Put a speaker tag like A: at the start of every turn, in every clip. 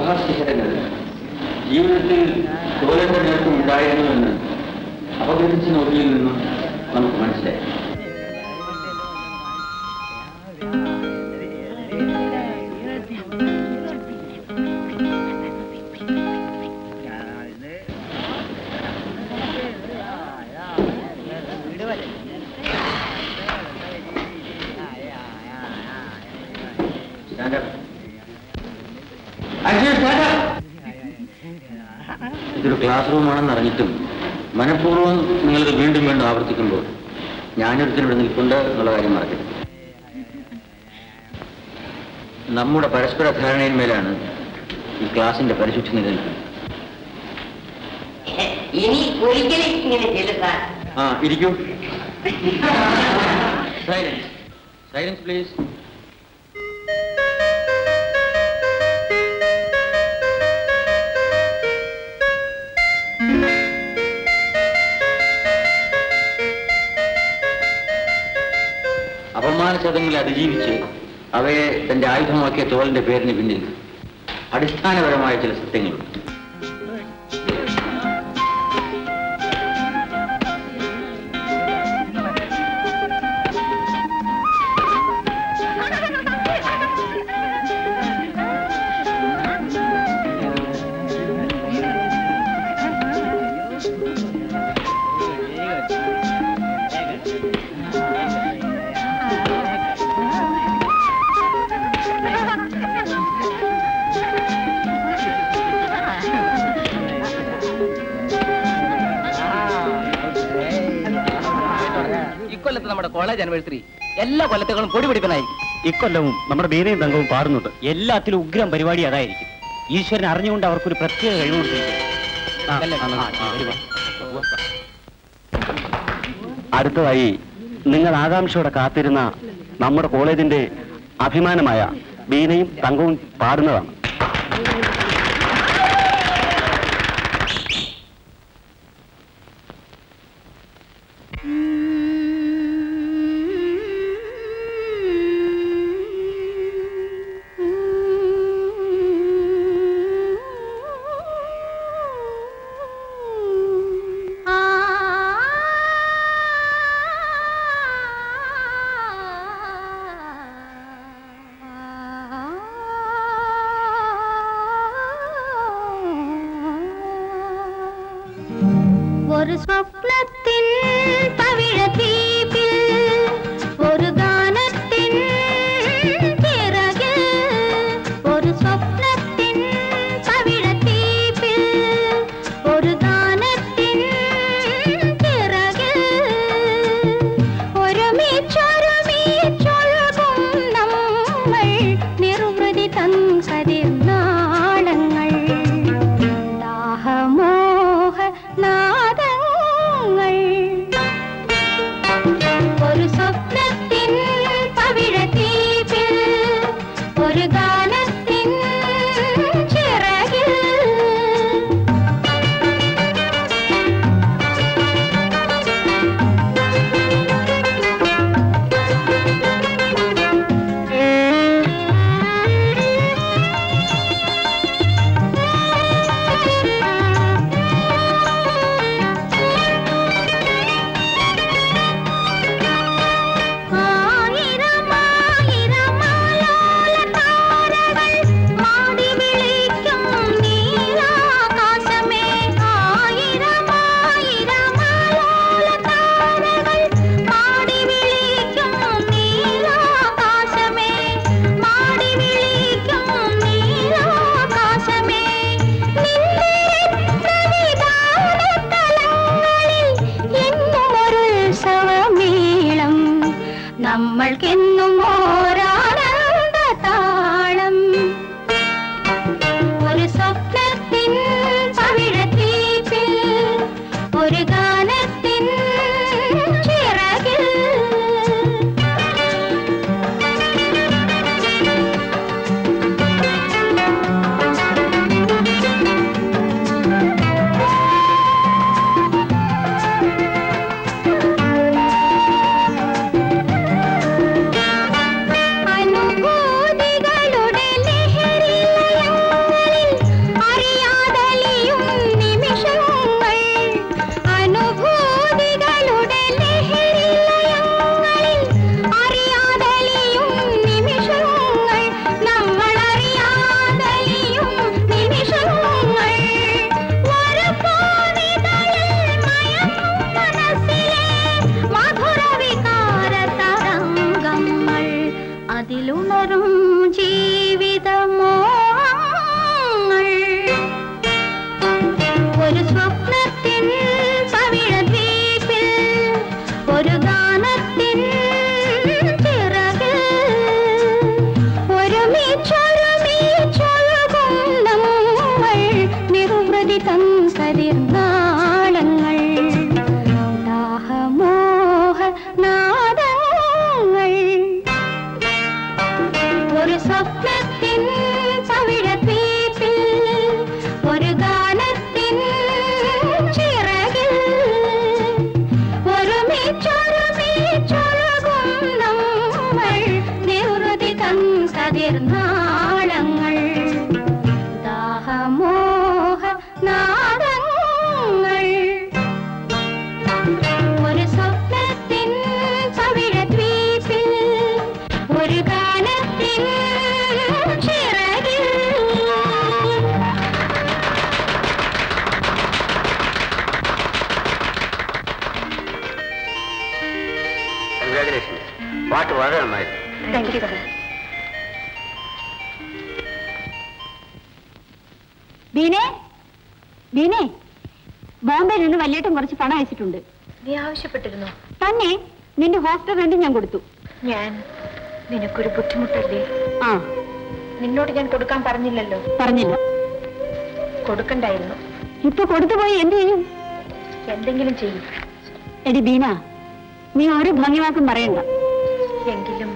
A: മഹാശിഖരങ്ങൾ ജീവിതത്തിൽ തോലന്റെ നേർക്കും ഉണ്ടായിരുന്നുവെന്ന് അപഗ്രഹിച്ച നോക്കിയിൽ നിന്നും നമുക്ക് മനസ്സിലായി. ഇതൊരു ക്ലാസ് റൂമാണെന്ന് അറിഞ്ഞിട്ടും മനഃപൂർവ്വം നിങ്ങളിത് വീണ്ടും വീണ്ടും ആവർത്തിക്കുമ്പോൾ ഞാനൊരുത്തിന് ഇവിടെ നിൽപ്പുണ്ട് എന്നുള്ള കാര്യം മറക്കരുത്. നമ്മുടെ പരസ്പര ധാരണയിന്മേലാണ് ഈ ക്ലാസിന്റെ പരിശുദ്ധി നിലനിൽക്കുന്നത്. ഇരിക്കൂ. Silence, silence please. അപമാനശതങ്ങളെ അതിജീവിച്ച് അവയെ തന്റെ ആയുധമാക്കിയ തോളിന്റെ പേരിന് പിന്നിൽ അടിസ്ഥാനപരമായ ചില സത്യങ്ങളുണ്ട്.
B: നമ്മുടെ കോളേജ് ആനിവേഴ്സറി എല്ലാ കൊല്ലത്തുകളും പൊടി പിടിപ്പനായിരിക്കും.
C: ഇക്കൊല്ലവും നമ്മുടെ ബീനയും തങ്കവും പാടുന്നുണ്ട്. എല്ലാത്തിലും ഉഗ്രം പരിപാടി അതായിരിക്കും. ഈശ്വരൻ അറിഞ്ഞുകൊണ്ട് അവർക്കൊരു പ്രത്യേക കഴിവുണ്ട്. അടുത്തതായി നിങ്ങൾ ആകാംക്ഷയോടെ കാത്തിരുന്ന നമ്മുടെ കോളേജിന്റെ അഭിമാനമായ ബീനയും തങ്കവും പാടുന്നതാണ്.
D: ഒരു സ്വപ്നത്തിൻ പവിഴദ്വീപിൽ ഒരു ഗാനത്തിൻ ചിറകിൽ ഒരു സ്വപ്നത്തിൻ പവിഴദ്വീപിൽ ഒരു ഗാനത്തിൻ ചിറകിൽ ഒരുമിച്ചൊരുമിച്ചൊഴുകും നമ്മൾ നിർവൃതി തൻ കതിർനാളങ്ങൾ ദാഹമോഹ നാദങ്ങൾ ഒരു സ്വപ്നത്തിൻ പവിഴദ്വീപിൽ ഒരു ഗാനത്തിൻ ചിറകിൽ നമ്മൾക്കെന്നും ഓരാനന്ദ താളം ഒരു സ്വപ്നത്തിൻ പവിഴദ്വീപിൽ ഒരു ഗാനത്തിൻ ചിറകിൽ പടരും ജീവിതമോഹങ്ങൾ ഒരു സ്വപ്നത്തിൻ പവിഴദ്വീപിൽ ഒരു ഗാനത്തിൻ ചിറകിൽ ഒരുമിച്ചൊരുമിച്ചൊഴുകും നമ്മൾ നിർവൃതി തൻ കതിർനാളങ്ങൾ ദാഹമോഹ നാദങ്ങൾ ഒരു സ്വപ്നത്തിൻ പവിഴദ്വീപിൽ ഒരു ഗാനത്തിൻ ചിറകിൽ ഒരുമിച്ചൊരുമിച്ചൊഴുകും നമ്മൾ നിർവൃതി തൻ കതിർനാളങ്ങൾ ദാഹമോഹ നാദങ്ങൾ ഒരു സ്വപ്നത്തിൻ പവിഴദ്വീപിൽ ഒരു ഗാനത്തിൻ ചിറകിൽ.
A: പാട്ട് വളരെ നന്നായി.
D: Thank you sir. ബീനെ ബീനെ ബോംബെയിൽ നിന്ന് വല്യേട്ടൻ കുറച്ച് പണം അയച്ചിട്ടുണ്ട്.
E: നീ ആവശ്യപ്പെട്ടിരുന്നോ?
D: തന്നെ നിന്റെ ഹോസ്റ്റൽ റെന്റ് ഞാൻ കൊടുത്തു.
E: ഞാൻ നിനക്കൊരു ബുദ്ധിമുട്ടല്ലേ?
D: ആ
E: നിന്നോട് ഞാൻ കൊടുക്കാൻ പറഞ്ഞില്ലല്ലോ.
D: പറഞ്ഞില്ല.
E: കൊടുക്കണ്ടായിരുന്നു.
D: ഇപ്പൊ കൊടുത്തുപോയി എന്ത് ചെയ്യും?
E: എന്തെങ്കിലും ചെയ്യും.
D: എടി ബീന, നീ ഒരു ഭംഗിവാക്കും പറയണ്ട.
E: എങ്കിലും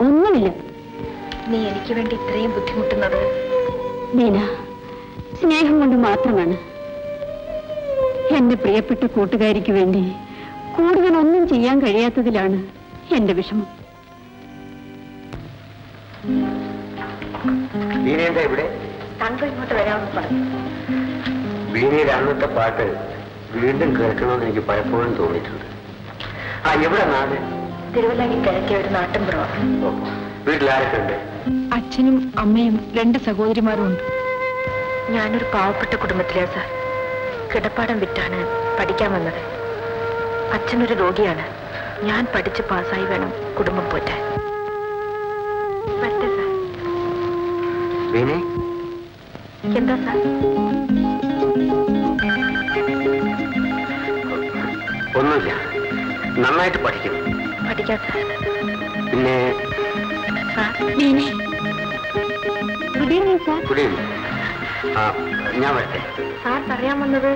D: ഒന്നുമില്ല.
E: നീ എനിക്ക് വേണ്ടി ഇത്രയും ബുദ്ധിമുട്ടുന്നത്
D: ബീന, സ്നേഹം കൊണ്ട് മാത്രമാണ്. എന്റെ പ്രിയപ്പെട്ട കൂട്ടുകാരിക്ക് വേണ്ടി കൂടുതൽ ഒന്നും ചെയ്യാൻ കഴിയാത്തതിലാണ് എന്റെ വിഷമം.
A: വീണേന്താ ഇവിടെ?
E: താങ്കൾ ഇങ്ങോട്ട് വരാമെന്ന് പറഞ്ഞു.
A: വീണയുടെ അന്നത്തെ പാട്ട് വീണ്ടും കേൾക്കണമെന്ന് എനിക്ക് പലപ്പോഴും തോന്നിയിട്ടുണ്ട്. ആ, എവിടെ നാട്?
E: തിരുവല്ലായി കിഴക്കേ ഒരു നാട്ടിൻപുറമാണ്.
A: വീട്ടിലാരൊക്കെ ഉണ്ട്?
E: അച്ഛനും അമ്മയും 2 സഹോദരിമാരും ഉണ്ട്. ഞാനൊരു പാവപ്പെട്ട കുടുംബത്തിലെ സാർ. കിടപ്പാടം വിറ്റാണ് പഠിക്കാൻ വന്നത്. അച്ഛനൊരു രോഗിയാണ്. ഞാൻ പഠിച്ച് പാസ്സായി വേണം കുടുംബം പോറ്റാൻ. പറ്റേ സാർ.
A: വീണേ,
E: എന്താ സാർ?
A: ഒന്നുമില്ല. നന്നായിട്ട് പഠിക്കണം.
E: പഠിക്കാം സാർ.
A: പിന്നെ
E: സാർ,
D: ബീനെ, good evening sir.
A: Good evening. ആ, ഞാൻ വരട്ടെ.
E: സാർ പറയാൻ വന്നത്?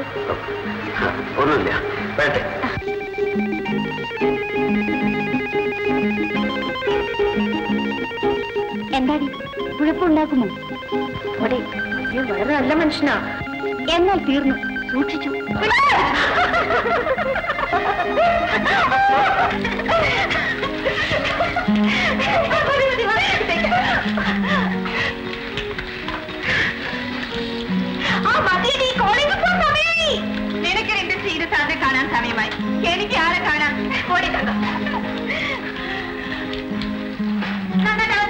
A: ഒന്നുമില്ല, വരട്ടെ.
D: എന്താടി കുഴപ്പമുണ്ടാക്കുമോ?
E: ഓടി, നീ വളരെ നല്ല മനുഷ്യനാ.
D: എന്നാൽ തീർന്നു. സൂക്ഷിച്ചു.
E: നിനക്ക് എന്റെ സീരിയസ് ആദ്യ കാണാൻ സമയമായി. എനിക്ക് ആരെ കാണാം? ഓടി തന്നോ. ഒന്ന് വരാൻ.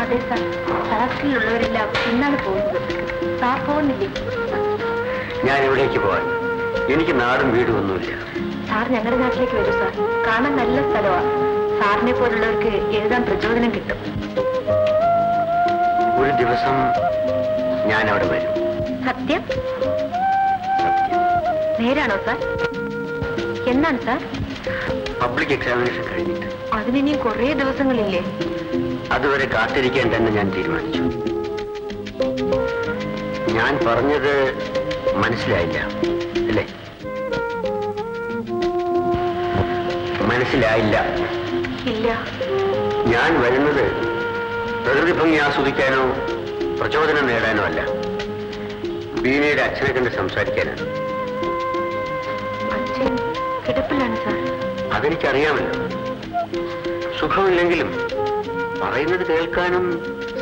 E: അതെ സാർ, ഹോസ്റ്റലിലുള്ളവരെല്ലാം ഇന്നാണ് പോകുന്നത്. സാർ പോകുന്നില്ലേ?
A: ഞാൻ എവിടേക്ക് പോവാൻ? എനിക്ക് നാടും വീടും ഒന്നുമില്ല.
E: സാർ ഞങ്ങളുടെ നാട്ടിലേക്ക് വരൂ സാർ. കാണാൻ നല്ല സ്ഥലമാണ്. സാറിനെ പോലുള്ളവർക്ക് എഴുതാൻ പ്രചോദനം കിട്ടും.
A: ഒരു ദിവസം ഞാൻ അവിടെ വരും.
E: സത്യം?
A: സത്യം.
E: നേരാണോ സാർ? എന്നാണ് സാർ?
A: പബ്ലിക് എക്സാമിനേഷൻ കഴിഞ്ഞിട്ട്.
E: അതിനിയും കുറേ ദിവസങ്ങളില്ലേ?
A: അതുവരെ കാത്തിരിക്കാൻ തന്നെ ഞാൻ തീരുമാനിച്ചു. ഞാൻ പറഞ്ഞത് മനസ്സിലായില്ല അല്ലേ? മനസ്സിലായില്ല.
E: ഇല്ല.
A: ഞാൻ വരുന്നത് പ്രകൃതി ഭംഗി ആസ്വദിക്കാനോ പ്രചോദനം നേടാനോ അല്ല. ബീനയുടെ അച്ഛനെ കണ്ട് സംസാരിക്കാനാണ്.
E: അച്ഛൻ കിടപ്പിലാണ് സാർ.
A: അതെനിക്കറിയാമല്ലോ. സുഖമില്ലെങ്കിലും പറയുന്നത് കേൾക്കാനും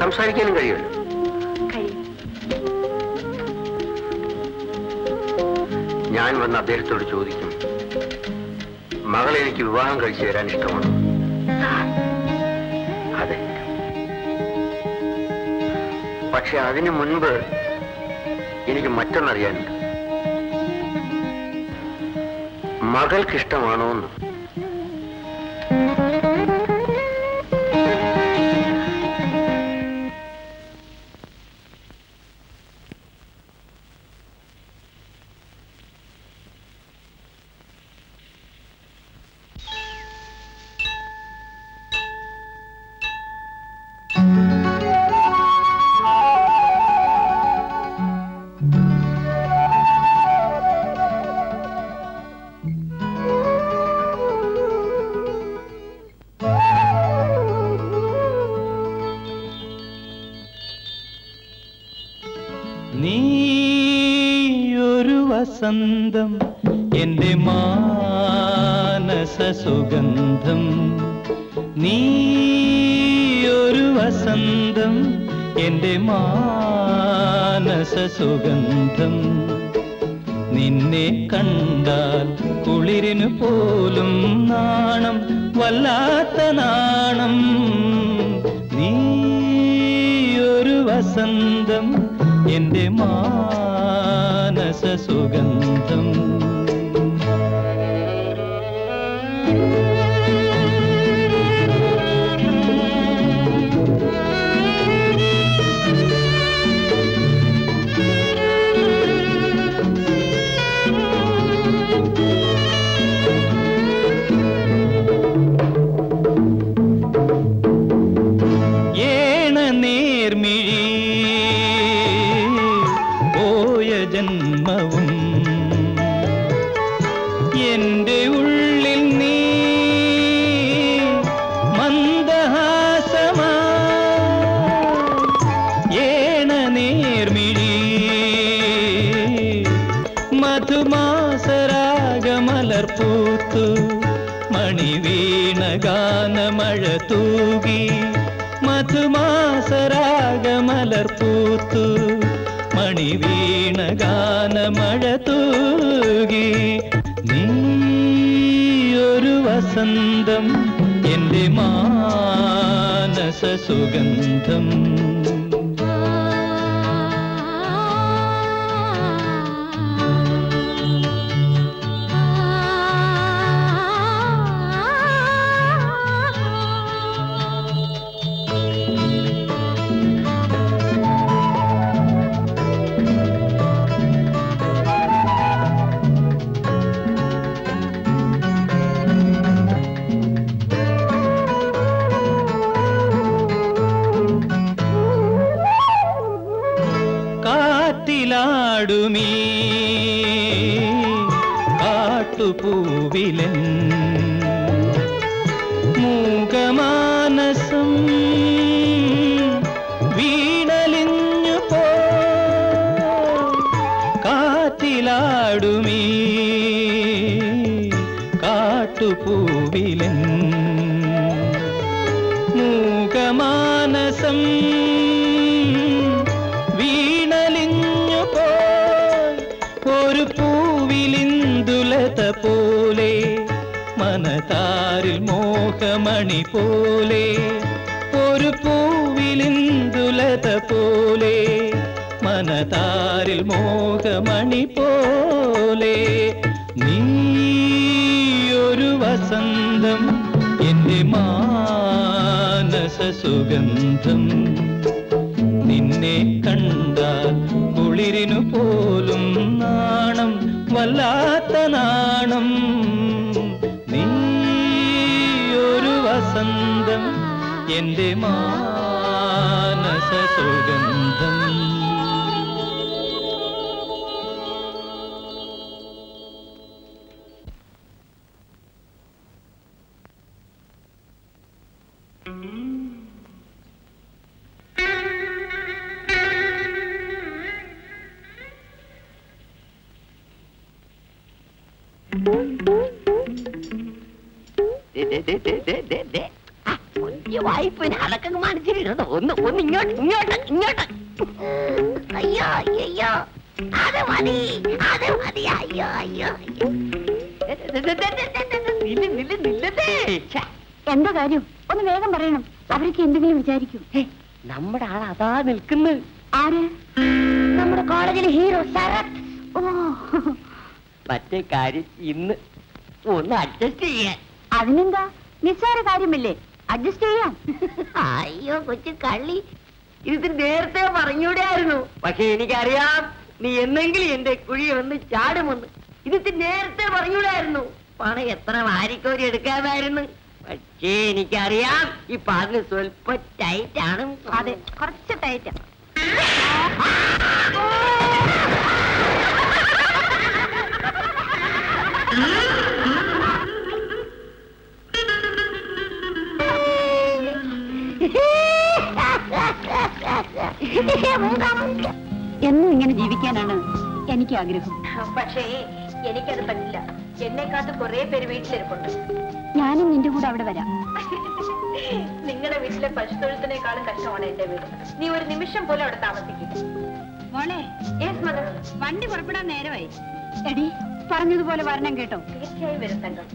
A: സംസാരിക്കാനും കഴിയുമല്ലോ.
E: കഴിയും.
A: ഞാൻ വന്ന് അദ്ദേഹത്തോട് ചോദിക്കും, മകളെ എനിക്ക് വിവാഹം കഴിച്ചു തരാൻ ഇഷ്ടമാണോ? അതെ. പക്ഷെ അതിനു മുൻപ് എനിക്ക് മറ്റൊന്നറിയാനുണ്ട്. മകൾക്കിഷ്ടമാണോ എന്ന്.
F: നീയൊരു വസന്തം എൻ്റെ മാനസ സുഗന്ധം, നീയൊരു വസന്തം എൻ്റെ മാനസ സുഗന്ധം. നിന്നെ കണ്ടാൽ കുളിരിനു പോലും നാണം, വല്ലാത്ത നാണം. നീയൊരു വസന്തം എൻ്റെ മാനസ സുഗന്ധം. ജന്മവും എൻ്റെ ഉള്ളിൽ നീ മന്ദഹാസമാ, ഏണ നേർമിഴി മധുമാസരാഗമലർപ്പൂത്തു, മണിവീണ ഗാനമഴ തൂകി. മധുമാസരാഗമലർപ്പൂത്തു, മണിവീണ ഗാനമഴ തൂകി. നീയൊരു വസന്തം എൻ്റെ മാനസ സുഗന്ധം. കാറ്റിലാടുമീ കാട്ടുപൂവിലൻ മൂകമാനസം വീണലിഞ്ഞു പോ. കാറ്റിലാടുമീ കാട്ടുപൂവിലൻ മൂകമാനസം വീണലിഞ്ഞു പോയി. ഒരു പൂവിലിന്ദുലത പോലെ, മനതാരിൽ മോഹമണി പോലെ. ഒരു പൂവിലിന്ദുലത പോലെ, മനതാരിൽ മോഹമണി പോലെ. നീയൊരു വസന്തം എൻ്റെ മാനസ സുഗന്ധം. നിന്നെ കണ്ടാൽ കുളിരിനു പോലും നാണം, വല്ലാത്ത നാണം. നീയൊരു വസന്തം എൻ്റെ മാനസ സുഗന്ധം.
G: വായ്പന് അടക്കം കാണിച്ചിരുന്നു. ഒന്ന് ഇങ്ങോട്ട് ഇങ്ങോട്ട് ഇങ്ങോട്ട്. അയ്യോ അയ്യോ
D: എന്താ കാര്യം? ഒന്ന് വേഗം പറയണം, അവർക്ക് എന്തെങ്കിലും വിചാരിക്കും.
B: നമ്മുടെ ആൾ അതാ നിൽക്കുന്നു.
D: ആര്?
E: നമ്മുടെ കോളേജിലെ ഹീറോ ശരത്.
D: ഓ,
B: മറ്റേ കാര്യം ഇന്ന് ഒന്ന് അഡ്ജസ്റ്റ് ചെയ്യാൻ.
D: അതിനെന്താ, നിസ്സാര കാര്യമില്ലേ, അഡ്ജസ്റ്റ് ചെയ്യാം.
E: അയ്യോ കൊച്ചു കള്ളി, ഇത് നേരത്തെ പറഞ്ഞൂടെയായിരുന്നു.
B: പക്ഷെ എനിക്കറിയാം നീ എന്നെങ്കിലും എന്റെ കുഴി വന്ന് ചാടുമെന്ന്.
E: ഇത് നേരത്തെ പറഞ്ഞൂടായിരുന്നു.
B: പണം എത്ര വാരിക്കോരി എടുക്കാമായിരുന്നു. പക്ഷേ എനിക്കറിയാം ഈ പാതിന് സ്വല്പം ടൈറ്റ് ആണ്.
D: അതെ, കുറച്ച് ടൈറ്റ്. എന്നും ഇങ്ങനെ ജീവിക്കാനാണ് എനിക്ക് ആഗ്രഹം.
E: പക്ഷേ എനിക്കത് പറ്റില്ല. എന്നെക്കാട്ട് കുറെ പേര് വീട്ടിലിരിപ്പുണ്ട്.
D: ഞാനും നിന്റെ കൂടെ അവിടെ വരാം.
E: നിങ്ങളുടെ വീട്ടിലെ പശുത്തൊഴുത്തിനേക്കാളും കഷ്ടമാണ് എന്റെ വീട്. നീ ഒരു നിമിഷം പോലും അവിടെ താമസിക്കും.
D: മോളെ,
E: വണ്ടി പുറപ്പെടാൻ നേരമായി.
D: എടി, പറഞ്ഞതുപോലെ വരണം കേട്ടോ.
E: തീർച്ചയായും വരും തങ്കം.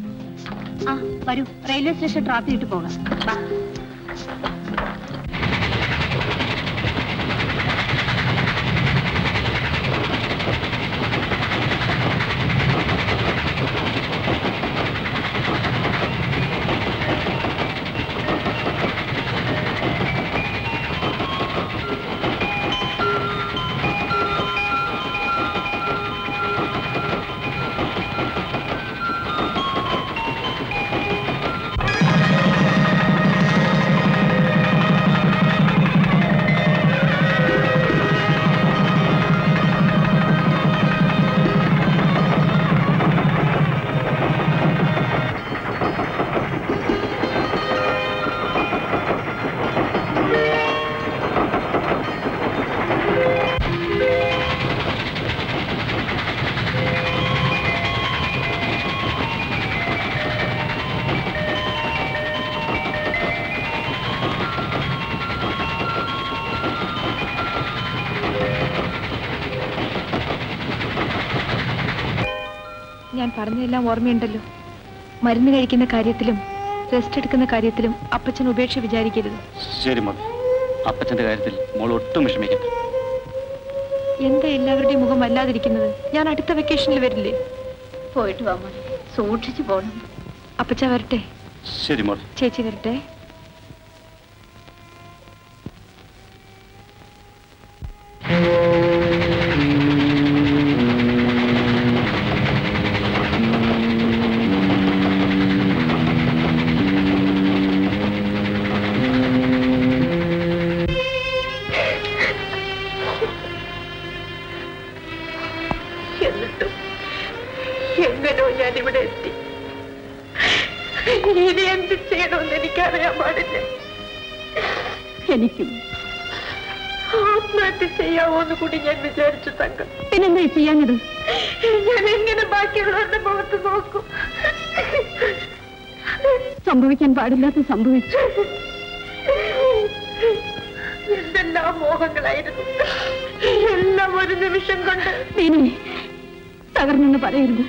D: ആ വരൂ, റെയിൽവേ സ്റ്റേഷൻ ഡ്രോപ്പ് ചെയ്തിട്ട് പോകാം.
E: ഞാൻ പറഞ്ഞതെല്ലാം ഓർമ്മയുണ്ടല്ലോ. മരുന്ന് കഴിക്കുന്ന കാര്യത്തിലും റെസ്റ്റ് എടുക്കുന്ന കാര്യത്തിലും അപ്പച്ചൻ ഉപേക്ഷ വിചാരിക്കരുത്.
C: ശരി മോൾ, അപ്പച്ചന്റെ കാര്യത്തിൽ മോൾ ഒട്ടും വിഷമിക്കട്ടെ.
E: എന്താ എല്ലാവരുടെയും മുഖം വല്ലാതിരിക്കുന്നത്? ഞാൻ അടുത്ത വെക്കേഷനിൽ വരില്ലേ?
D: പോയിട്ട് വാ മോളെ, സൂക്ഷിച്ചു പോണം.
E: അപ്പച്ച വരട്ടെ.
C: ശരി മോൾ.
E: ചേച്ചി വരട്ടെ. എന്നിട്ടും എങ്ങനോ ഞാനിവിടെ എത്തി. ഇനി എന്ത് ചെയ്യണമെന്ന് എനിക്കറിയാൻ പാടില്ല.
D: എനിക്കും
E: ആത്മഹത്യ ചെയ്യാവോന്ന് കൂടി ഞാൻ വിചാരിച്ചു തങ്കം.
D: പിന്നെന്താ ചെയ്യാഞ്ഞത്?
E: ഞാൻ എങ്ങനെ ബാക്കിയുള്ളവരുടെ മുഖത്ത് നോക്കും?
D: സംഭവിക്കാൻ പാടില്ലാത്ത സംഭവിച്ചു.
E: എന്തെല്ലാം മോഹങ്ങളായിരുന്നു, എല്ലാം ഒരു നിമിഷം കൊണ്ട്.
D: നീ തകർന്നെന്ന് പറയരുത്.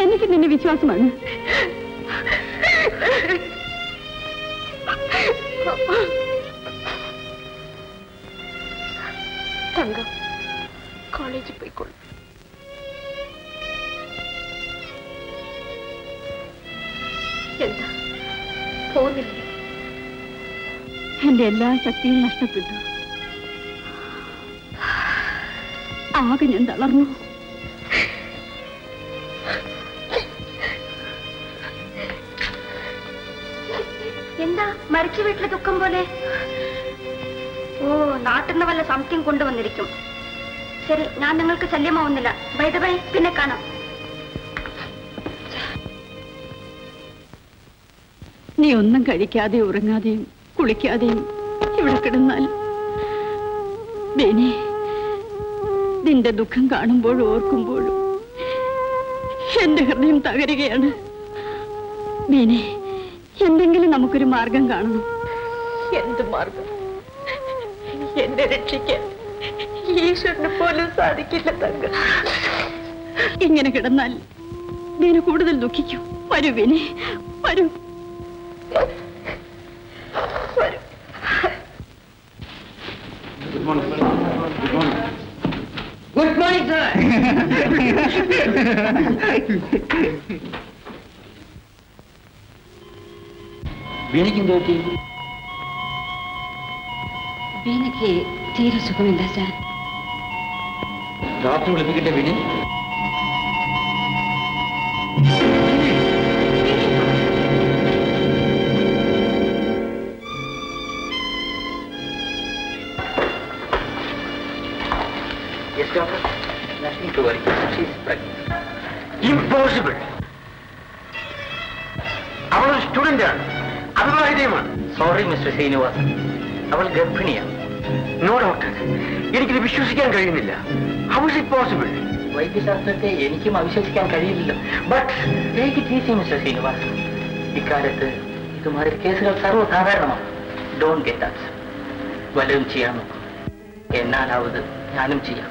D: എനിക്ക് നിന്നെ വിശ്വാസമാണ്.
E: തങ്കം, കോളേജിൽ പോയിക്കോളൂ. എന്താ പോകുന്നില്ലേ?
D: എന്റെ എല്ലാ ശക്തിയും നഷ്ടപ്പെട്ടു. ആകെ ഞാൻ തളർന്നു.
E: എന്താ മരിച്ച വീട്ടിലെ ദുഃഖം പോലെ? ഓ, നാട്ടിൽ നിന്ന് വല്ല സംശയം കൊണ്ടുവന്നിരിക്കും. ശരി, ഞാൻ നിങ്ങൾക്ക് ശല്യമാവുന്നില്ല. ബൈ ദ ബൈ, പിന്നെ കാണാം.
D: നീ ഒന്നും കഴിക്കാതെ ഉറങ്ങാതെയും കുളിക്കാതെയും ഇവിടെ കിടന്നാൽ ബേനി, നിന്റെ ദുഃഖം കാണുമ്പോഴും ഓർക്കുമ്പോഴും എന്റെ ഹൃദയം തകരുകയാണ്. ബേനി, എന്തെങ്കിലും നമുക്കൊരു മാർഗം കാണണം.
E: എന്ത് മാർഗം? എന്നെ രക്ഷിക്കാൻ ഈശ്വരന് പോലും സാധിക്കില്ല തങ്ക.
D: ഇങ്ങനെ കിടന്നാൽ വീണ കൂടുതൽ ദുഃഖിക്കും. വരൂ വിനെ, വരൂ.
B: Good morning sir.
A: വീണയ്ക്ക് എന്ത് പറ്റി?
D: വീണയ്ക്ക് തീരെ സുഖമില്ല സാർ.
A: ഡോക്ടർ വിളിപ്പിക്കട്ടെ വീണ?
C: Yes, doctor. Nothing to worry. She is pregnant.
A: Impossible. അവളൊരു സ്റ്റുഡന്റാണ്, അവിവാഹിതയുമാണ്.
C: Sorry, Mr. Srinivasan. അവൾ ഗർഭിണിയാണ്.
A: നോ ഡോക്ടർ, എനിക്കിത് വിശ്വസിക്കാൻ കഴിയുന്നില്ല. How is it possible?
C: വൈദ്യശാസ്ത്രത്തെ എനിക്കും അവിശ്വസിക്കാൻ കഴിയില്ലല്ലോ. But take it easy, mister Srinivasan. ഇക്കാലത്ത് ഇതുമാതിരി കേസുകൾ സർവ്വസാധാരണമാണ്. Don't get upset. വല്ലതും ചെയ്യാൻ നോക്കും. എന്നാലാവത് ഞാനും ചെയ്യാം.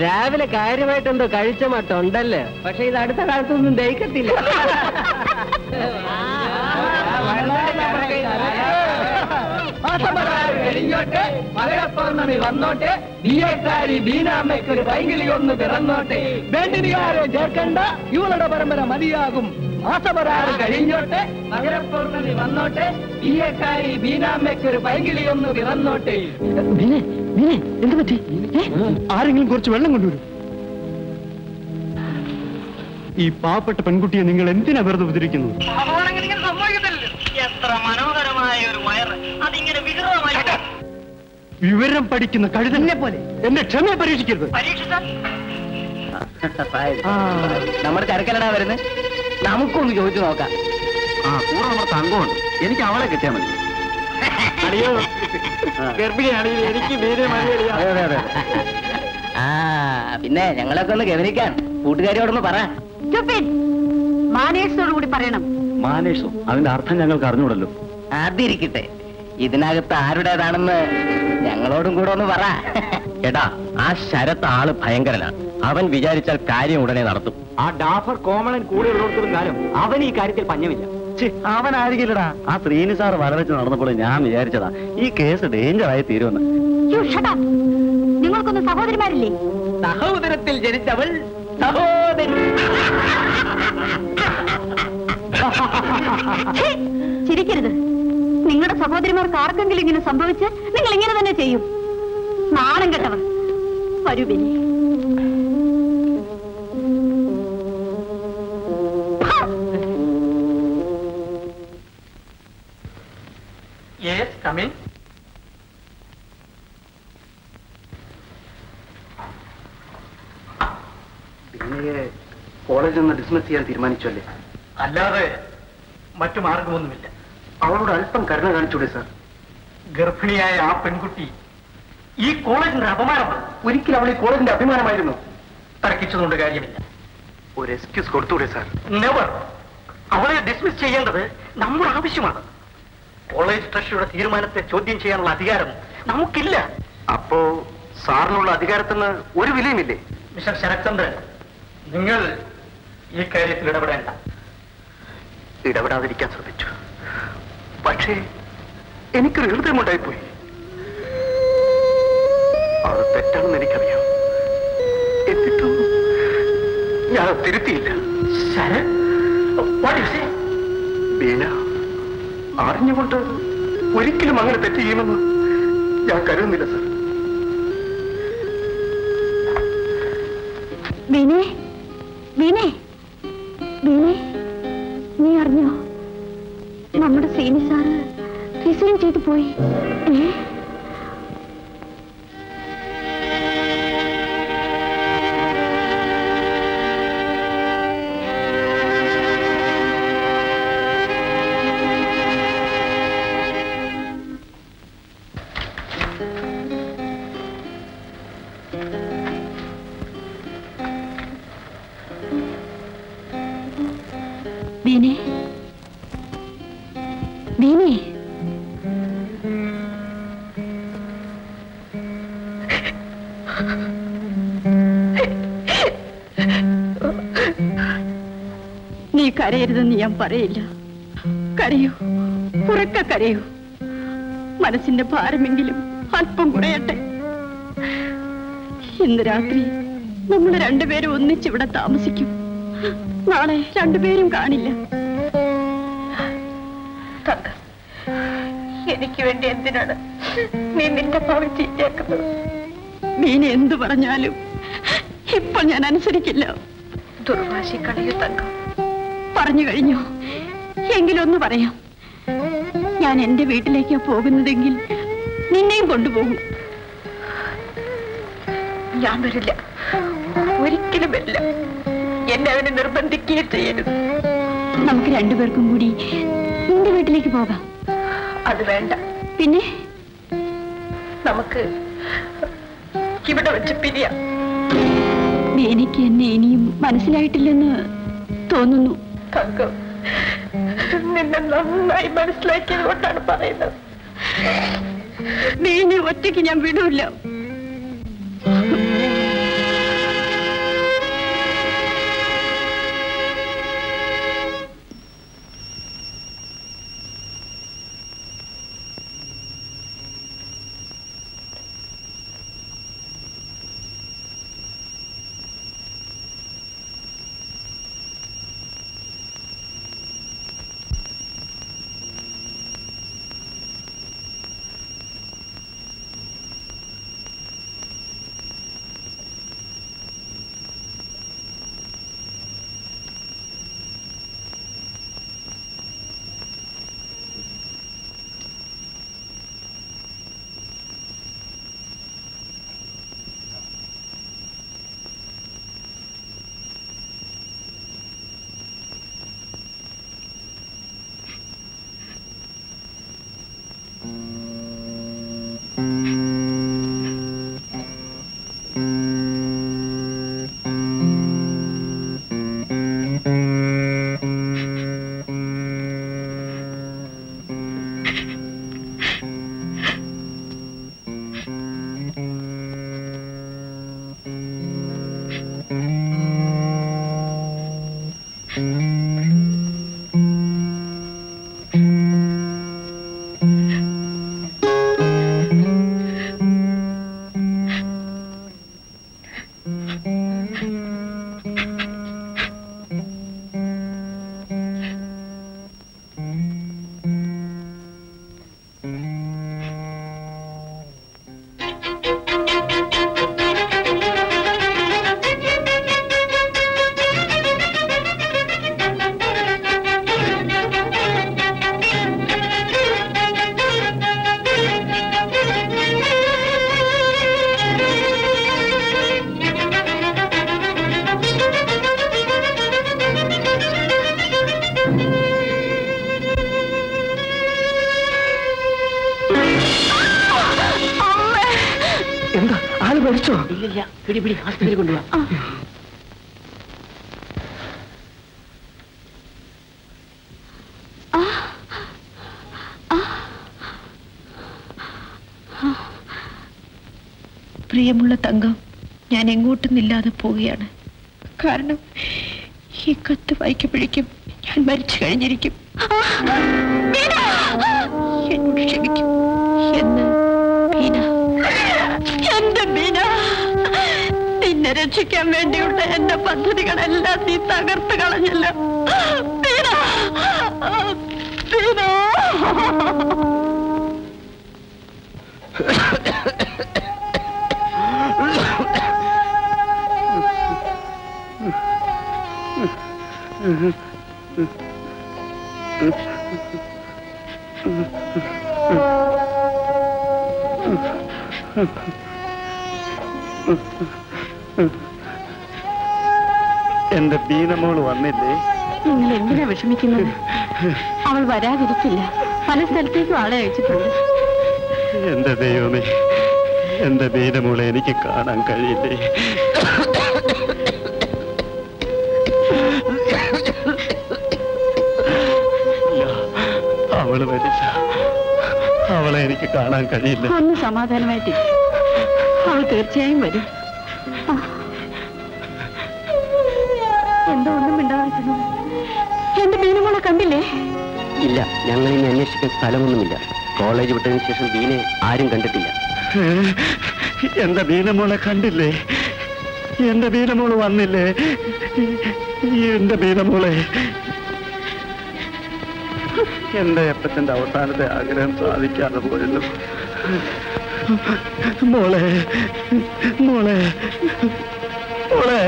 B: രാവിലെ കാര്യമായിട്ടെന്തോ കഴിച്ച മട്ടുണ്ടല്ലോ. പക്ഷെ ഇത് അടുത്ത കാലത്തൊന്നും ദഹിക്കത്തില്ല.
F: മകരപ്പൗർണമി വന്നോട്ടെ, ബിയക്കാരി ബീനാമ്മയ്ക്കൊരു വൈകിളി ഒന്ന് പിറന്നോട്ടെ. വേണ്ടിനികാരെ ചേർക്കണ്ട, ഇവളുടെ പരമ്പര മതിയാകും. മാസപരാറ് കഴിഞ്ഞോട്ടെ, മകരപ്പൗർണമി വന്നോട്ടെ, ബിയക്കാരി ബീനാമ്മയ്ക്കൊരു വൈകിളി ഒന്ന് പിറന്നോട്ടെ.
C: എന്ത് പറ്റി? ആരെങ്കിലും കുറച്ച് വെള്ളം കൊണ്ടുവരും. ഈ പാവപ്പെട്ട പെൺകുട്ടിയെ നിങ്ങൾ എന്തിനാ വെറുതെ ഉപദ്രവിക്കുന്നത്?
B: എത്ര മനോഹരമായ ഒരു വയറ്, അതിങ്ങനെ വികൃതമായി.
C: വിവരം പഠിക്കുന്ന കഴുതനെ പോലെ എന്റെ ക്ഷമയെ പരീക്ഷിക്കരുത്.
B: നമ്മുടെ ചരക്കലടാ വരുന്നത്. നമുക്കൊന്ന് ചോദിച്ചു നോക്കാം.
A: കൂടെ നമ്മുടെ തങ്കമുണ്ട്, എനിക്ക് അവളെ കിട്ടിയാൽ മതി.
C: ഗർഭിണിയാണെങ്കിൽ എനിക്ക്
B: പിന്നെ ഞങ്ങളൊക്കെ ഒന്ന് ഗവനിക്കാൻ കൂട്ടുകാരിയോടൊന്ന് പറ.
D: മാനേഴ്സോടുകൂടി പറയണം.
A: മാനേഴ്സോ? അതിന്റെ അർത്ഥം ഞങ്ങൾക്ക് അറിഞ്ഞൂടല്ലോ.
B: അതിരിക്കട്ടെ, ഇതിനകത്ത് ആരുടേതാണെന്ന് ഞങ്ങളോടും കൂടെ ഒന്ന് പറ.
A: എടാ, ആ ശരത്ത് ആള് ഭയങ്കരനാണ്. അവൻ വിചാരിച്ചാൽ കാര്യം ഉടനെ നടത്തും.
C: ആ ഡാഫർ കോമളൻ കൂടെ ഉള്ളിടത്തോളം കാലം അവൻ ഈ കാര്യത്തിൽ പഞ്ഞമില്ല.
A: അവനായിരിക്കില്ലടാ. ആ ശ്രീനി സാർ വരവെച്ച് നടന്നപ്പോൾ ഞാൻ വിചാരിച്ചതാ ഈ കേസ് ഡേഞ്ചറായി തീരുമെന്ന്.
D: നിങ്ങൾക്കൊന്നും സഹോദരിമാരില്ലേ?
B: സഹോദരത്തിൽ ജനിച്ചവൾ സഹോദരി.
D: ചിരിക്കരുത്. നിങ്ങളുടെ സഹോദരിമാർക്ക് ആർക്കെങ്കിലും ഇങ്ങനെ സംഭവിച്ച് നിങ്ങൾ ഇങ്ങനെ തന്നെ ചെയ്യും. നാണം കെട്ടവർ. വരൂ ബെനി.
C: Yes, come in.
A: കോളേജിൽ നിന്ന് ഡിസ്മിസ് ചെയ്യാൻ തീരുമാനിച്ചല്ലേ?
C: അല്ലാതെ മറ്റു മാർഗമൊന്നുമില്ല.
A: അവളോട് അല്പം കരുണ കാണിച്ചൂടെ സാർ?
C: ഗർഭിണിയായ ആ പെൺകുട്ടി ഈ കോളേജിന്റെ അപമാനമാണ്.
A: ഒരിക്കലും അവൾ ഈ കോളേജിന്റെ അഭിമാനമായിരുന്നു.
C: തർക്കിച്ചതുകൊണ്ട് കാര്യമില്ല.
A: ഒരു എക്സ്ക്യൂസ് കൊടുത്തൂടെ സാർ?
C: നെവർ. അവളെ ഡിസ്മിസ് ചെയ്യേണ്ടത് നമ്മുടെ ആവശ്യമാണ്. കോളേജ് ട്രസ്റ്റിയുടെ തീരുമാനത്തെ ചോദ്യം ചെയ്യാനുള്ള അധികാരം നമുക്കില്ല.
A: അപ്പോ സാറിനുള്ള അധികാരത്തിന് ഒരു വിലയുമില്ലേ?
C: മിസ്റ്റർ ശരത്ചന്ദ്രൻ, നിങ്ങൾ ഈ കാര്യത്തിൽ ഇടപെടേണ്ട.
A: ഇടപെടാതിരിക്കാൻ ശ്രമിച്ചു. പക്ഷേ എനിക്കൊരു ഹൃദയമുണ്ടായിപ്പോയി. അത് തെറ്റാണെന്ന് എനിക്കറിയാം. എന്നിട്ടും ഞാൻ തിരുത്തിയില്ല.
C: Sarath, what you say?
A: Beena അറിഞ്ഞുകൊണ്ട് ഒരിക്കലും അങ്ങനെ തെറ്റ് ചെയ്യുമെന്ന് ഞാൻ കരുതുന്നില്ല സാർ.
D: വിനെ, വിനെ, വിനെ, നീ അറിഞ്ഞോ? നമ്മുടെ സീനി സാറ് റിസൈൻ ചെയ്തു പോയി. ബീനെ, ബീനെ, നീ കരയരുതെന്ന് ഞാൻ പറയില്ല. കരയൂ, ഉറക്ക കരയൂ. മനസ്സിന്റെ ഭാരമെങ്കിലും അല്പം കുറയട്ടെ. ഇന്ന് രാത്രി നമ്മൾ രണ്ടുപേരും ഒന്നിച്ചിവിടെ താമസിക്കും. നാളെ രണ്ടുപേരും കാണില്ല.
E: എനിക്ക് വേണ്ടി എന്തിനാണ് നീ നിന്റെ ഭാവി ചീറ്റാക്കുന്നത്?
D: മീനെ എന്തു പറഞ്ഞാലും ഇപ്പോൾ ഞാൻ അനുസരിക്കില്ല.
E: ദുർവാശി കളയൂ തങ്കം.
D: പറഞ്ഞു കഴിഞ്ഞു. എങ്കിലൊന്ന് പറയാം. ഞാൻ എന്റെ വീട്ടിലേക്കാ പോകുന്നതെങ്കിൽ നിന്നെയും കൊണ്ടുപോകും.
E: ഞാൻ വരില്ല, ഒരിക്കലും വരില്ല. എന്നെ അവനെ നിർബന്ധിക്കുകയും ചെയ്യരുത്.
D: നമുക്ക് രണ്ടുപേർക്കും കൂടി നിന്റെ വീട്ടിലേക്ക് പോകാം.
E: അത് വേണ്ട.
D: പിന്നെ
E: നമുക്ക് ഇവിടെ വെച്ച് പിരിയാം.
D: എനിക്ക് എന്നെ ഇനിയും മനസ്സിലായിട്ടില്ലെന്ന് തോന്നുന്നു.
E: തങ്കം, നിന്നെ നന്നായി മനസ്സിലാക്കിയത് കൊണ്ടാണ് പറയുന്നത്.
D: നീനെ ഒറ്റയ്ക്ക് ഞാൻ വിടൂല്ല.
F: എന്താ ആള് മരിച്ചോ?
C: ഇല്ലില്ല, പിടി പിടി, ആസ്പത്രിയിൽ കൊണ്ടുപോവാ.
E: പ്രിയമുള്ള തങ്കം, ഞാൻ എങ്ങോട്ടുമില്ലാതെ പോവുകയാണ്. കാരണം ഈ കത്ത് വായിക്കപ്പോഴേക്കും ഞാൻ മരിച്ചു കഴിഞ്ഞിരിക്കും. എന്നോട് ക്ഷമിക്കും എന്ന് ബീന.
D: എന്റെ ബീന, നിന്നെ രക്ഷിക്കാൻ വേണ്ടിയുള്ള എന്റെ പദ്ധതികളെല്ലാം നീ തകർത്ത് കളഞ്ഞല്ലോ. ബീന, ബീന.
A: എന്റെ ബീനമോള് വന്നില്ലേ?
D: നിങ്ങൾ എന്തിനാ വിഷമിക്കുന്നത്? അവൾ വരാതിരിക്കില്ല. പല സ്ഥലത്തേക്കും ആളെ അയച്ചിട്ടുണ്ട്.
A: എന്റെ ദൈവമേ, എന്റെ ബീനമോളെ എനിക്ക് കാണാൻ കഴിയില്ലേ? അവള് വരില്ല. അവളെ എനിക്ക് കാണാൻ കഴിയില്ല.
D: ഒന്ന് സമാധാനമായിട്ട് അവൾ തീർച്ചയായും വരും. എന്തോ ഒന്നും മിണ്ടാതിരിക്കുന്നത്? എന്റെ ബീനുമോളെ കണ്ടില്ലേ?
A: ഇല്ല, ഞങ്ങൾ ഇനി അന്വേഷിക്കാൻ സ്ഥലമൊന്നുമില്ല. കോളേജ് വിട്ടതിന് ശേഷം ബീനെ ആരും കണ്ടിട്ടില്ല. എന്റെ ബീനമോളെ കണ്ടില്ലേ? എന്റെ ബീനമോള് വന്നില്ലേ? എന്റെ ബീനമോളെ, എന്റെ അപ്പച്ചന്റെ അവസാനത്തെ ആഗ്രഹം സാധിക്കാതെ പോയല്ലോ. മോളെ മോളെ മോളെ.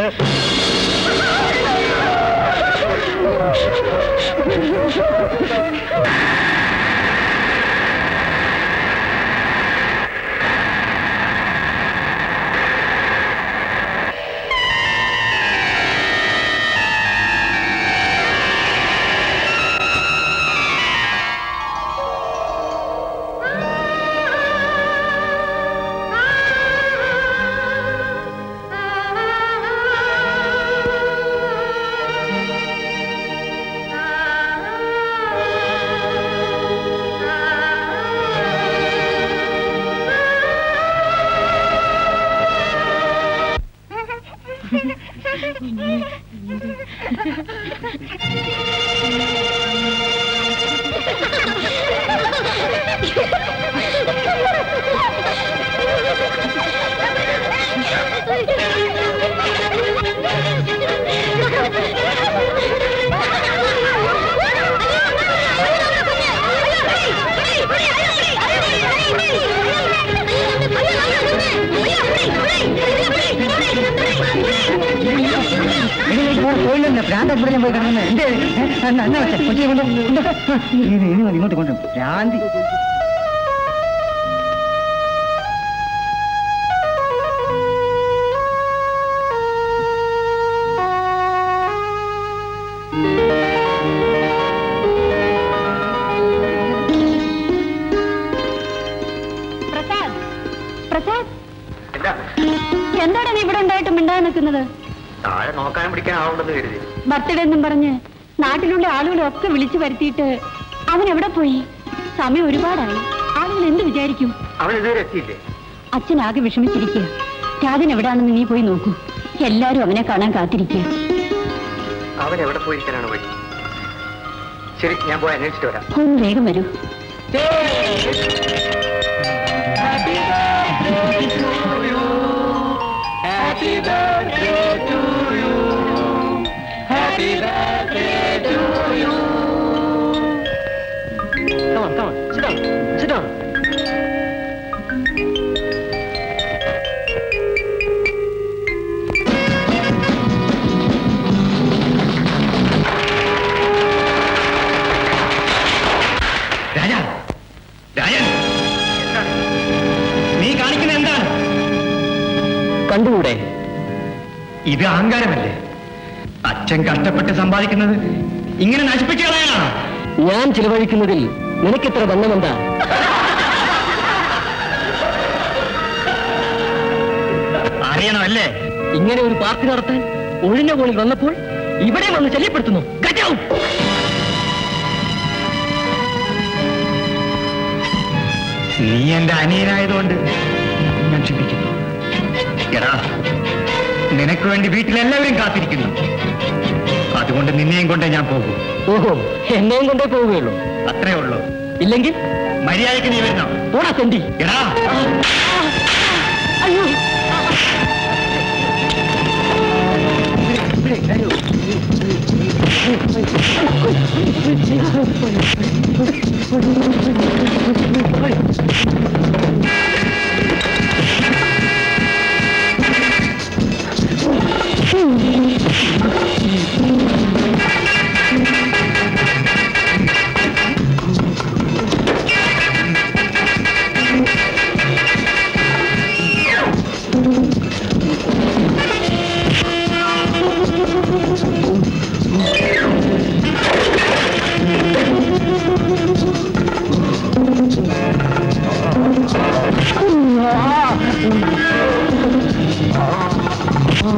F: പ്രാന്തപുരം പോയി കിടക്കുന്നത് ഇങ്ങോട്ട് കൊണ്ടു ഭ്രാന്തി.
D: എന്താണ് നീ ഇവിടെ ഉണ്ടായിട്ട് മിണ്ടാതെ നിൽക്കുന്നത്?
C: താഴെ നോക്കാനും പിടിക്കാനാവുണ്ടെന്ന് കരുതി.
D: ബർത്ത്ഡേ എന്നും പറഞ്ഞ് നാട്ടിലുള്ള ആളുകളൊക്കെ വിളിച്ചു വരുത്തിയിട്ട് അവൻ എവിടെ പോയി? സമയം ഒരുപാടായി. ആളുകൾ എന്ത് വിചാരിക്കും?
C: അവൻ ഇതുവരെ എത്തിയില്ലേ?
D: അച്ഛനാകെ വിഷമിച്ചിരിക്കുക. രാജൻ എവിടാണെന്ന് നീ പോയി നോക്കൂ. എല്ലാരും അവനെ കാണാൻ കാത്തിരിക്കുക.
C: അവൻ എവിടെ പോയിരിക്കാനാണ് വഴി? ശരി, ഞാൻ പോയി അന്വേഷിച്ചിട്ട് വരാം.
D: ഒന്ന് വേഗം വരൂ.
F: Happy birthday to you. Happy birthday to you.
C: Come on, come on. Sit down. Sit down. Rajan, Rajan, നീ കാണിക്കുന്ന എന്താണ്?
A: കണ്ടുകൂടെ?
C: ഇത് അഹങ്കാരമല്ലേ? അച്ഛൻ കഷ്ടപ്പെട്ട് സമ്പാദിക്കുന്നത് ഇങ്ങനെ നശിപ്പിച്ചു കളയാനാണ്.
A: ഞാൻ ചിലവഴിക്കുന്നതിൽ നിനക്കിത്ര ബന്ധമെന്താ?
C: അറിയണമല്ലേ?
A: ഇങ്ങനെ ഒരു പാർട്ടി നടത്താൻ ഒഴിഞ്ഞ കോണിൽ വന്നപ്പോൾ ഇവിടെ വന്ന് ശല്യപ്പെടുത്തുന്നു.
C: നീ എന്റെ അനിയനായതുകൊണ്ട് ഞാൻ ക്ഷമിക്കുന്നു. എടാ, നിനക്ക് വേണ്ടി വീട്ടിലെല്ലാവരും കാത്തിരിക്കുന്നു. അതുകൊണ്ട് നിന്നെയും കൊണ്ടേ ഞാൻ പോകും.
A: ഓഹോ, എന്നെയും കൊണ്ടേ പോവുകയുള്ളൂ?
C: അത്രേ ഉള്ളൂ.
A: ഇല്ലെങ്കിൽ
C: മര്യാദയ്ക്ക് നീ വരുന്നോ?
A: പോടാ തെണ്ടി.
C: എടാ,
D: അയ്യോ,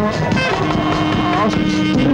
F: Oh,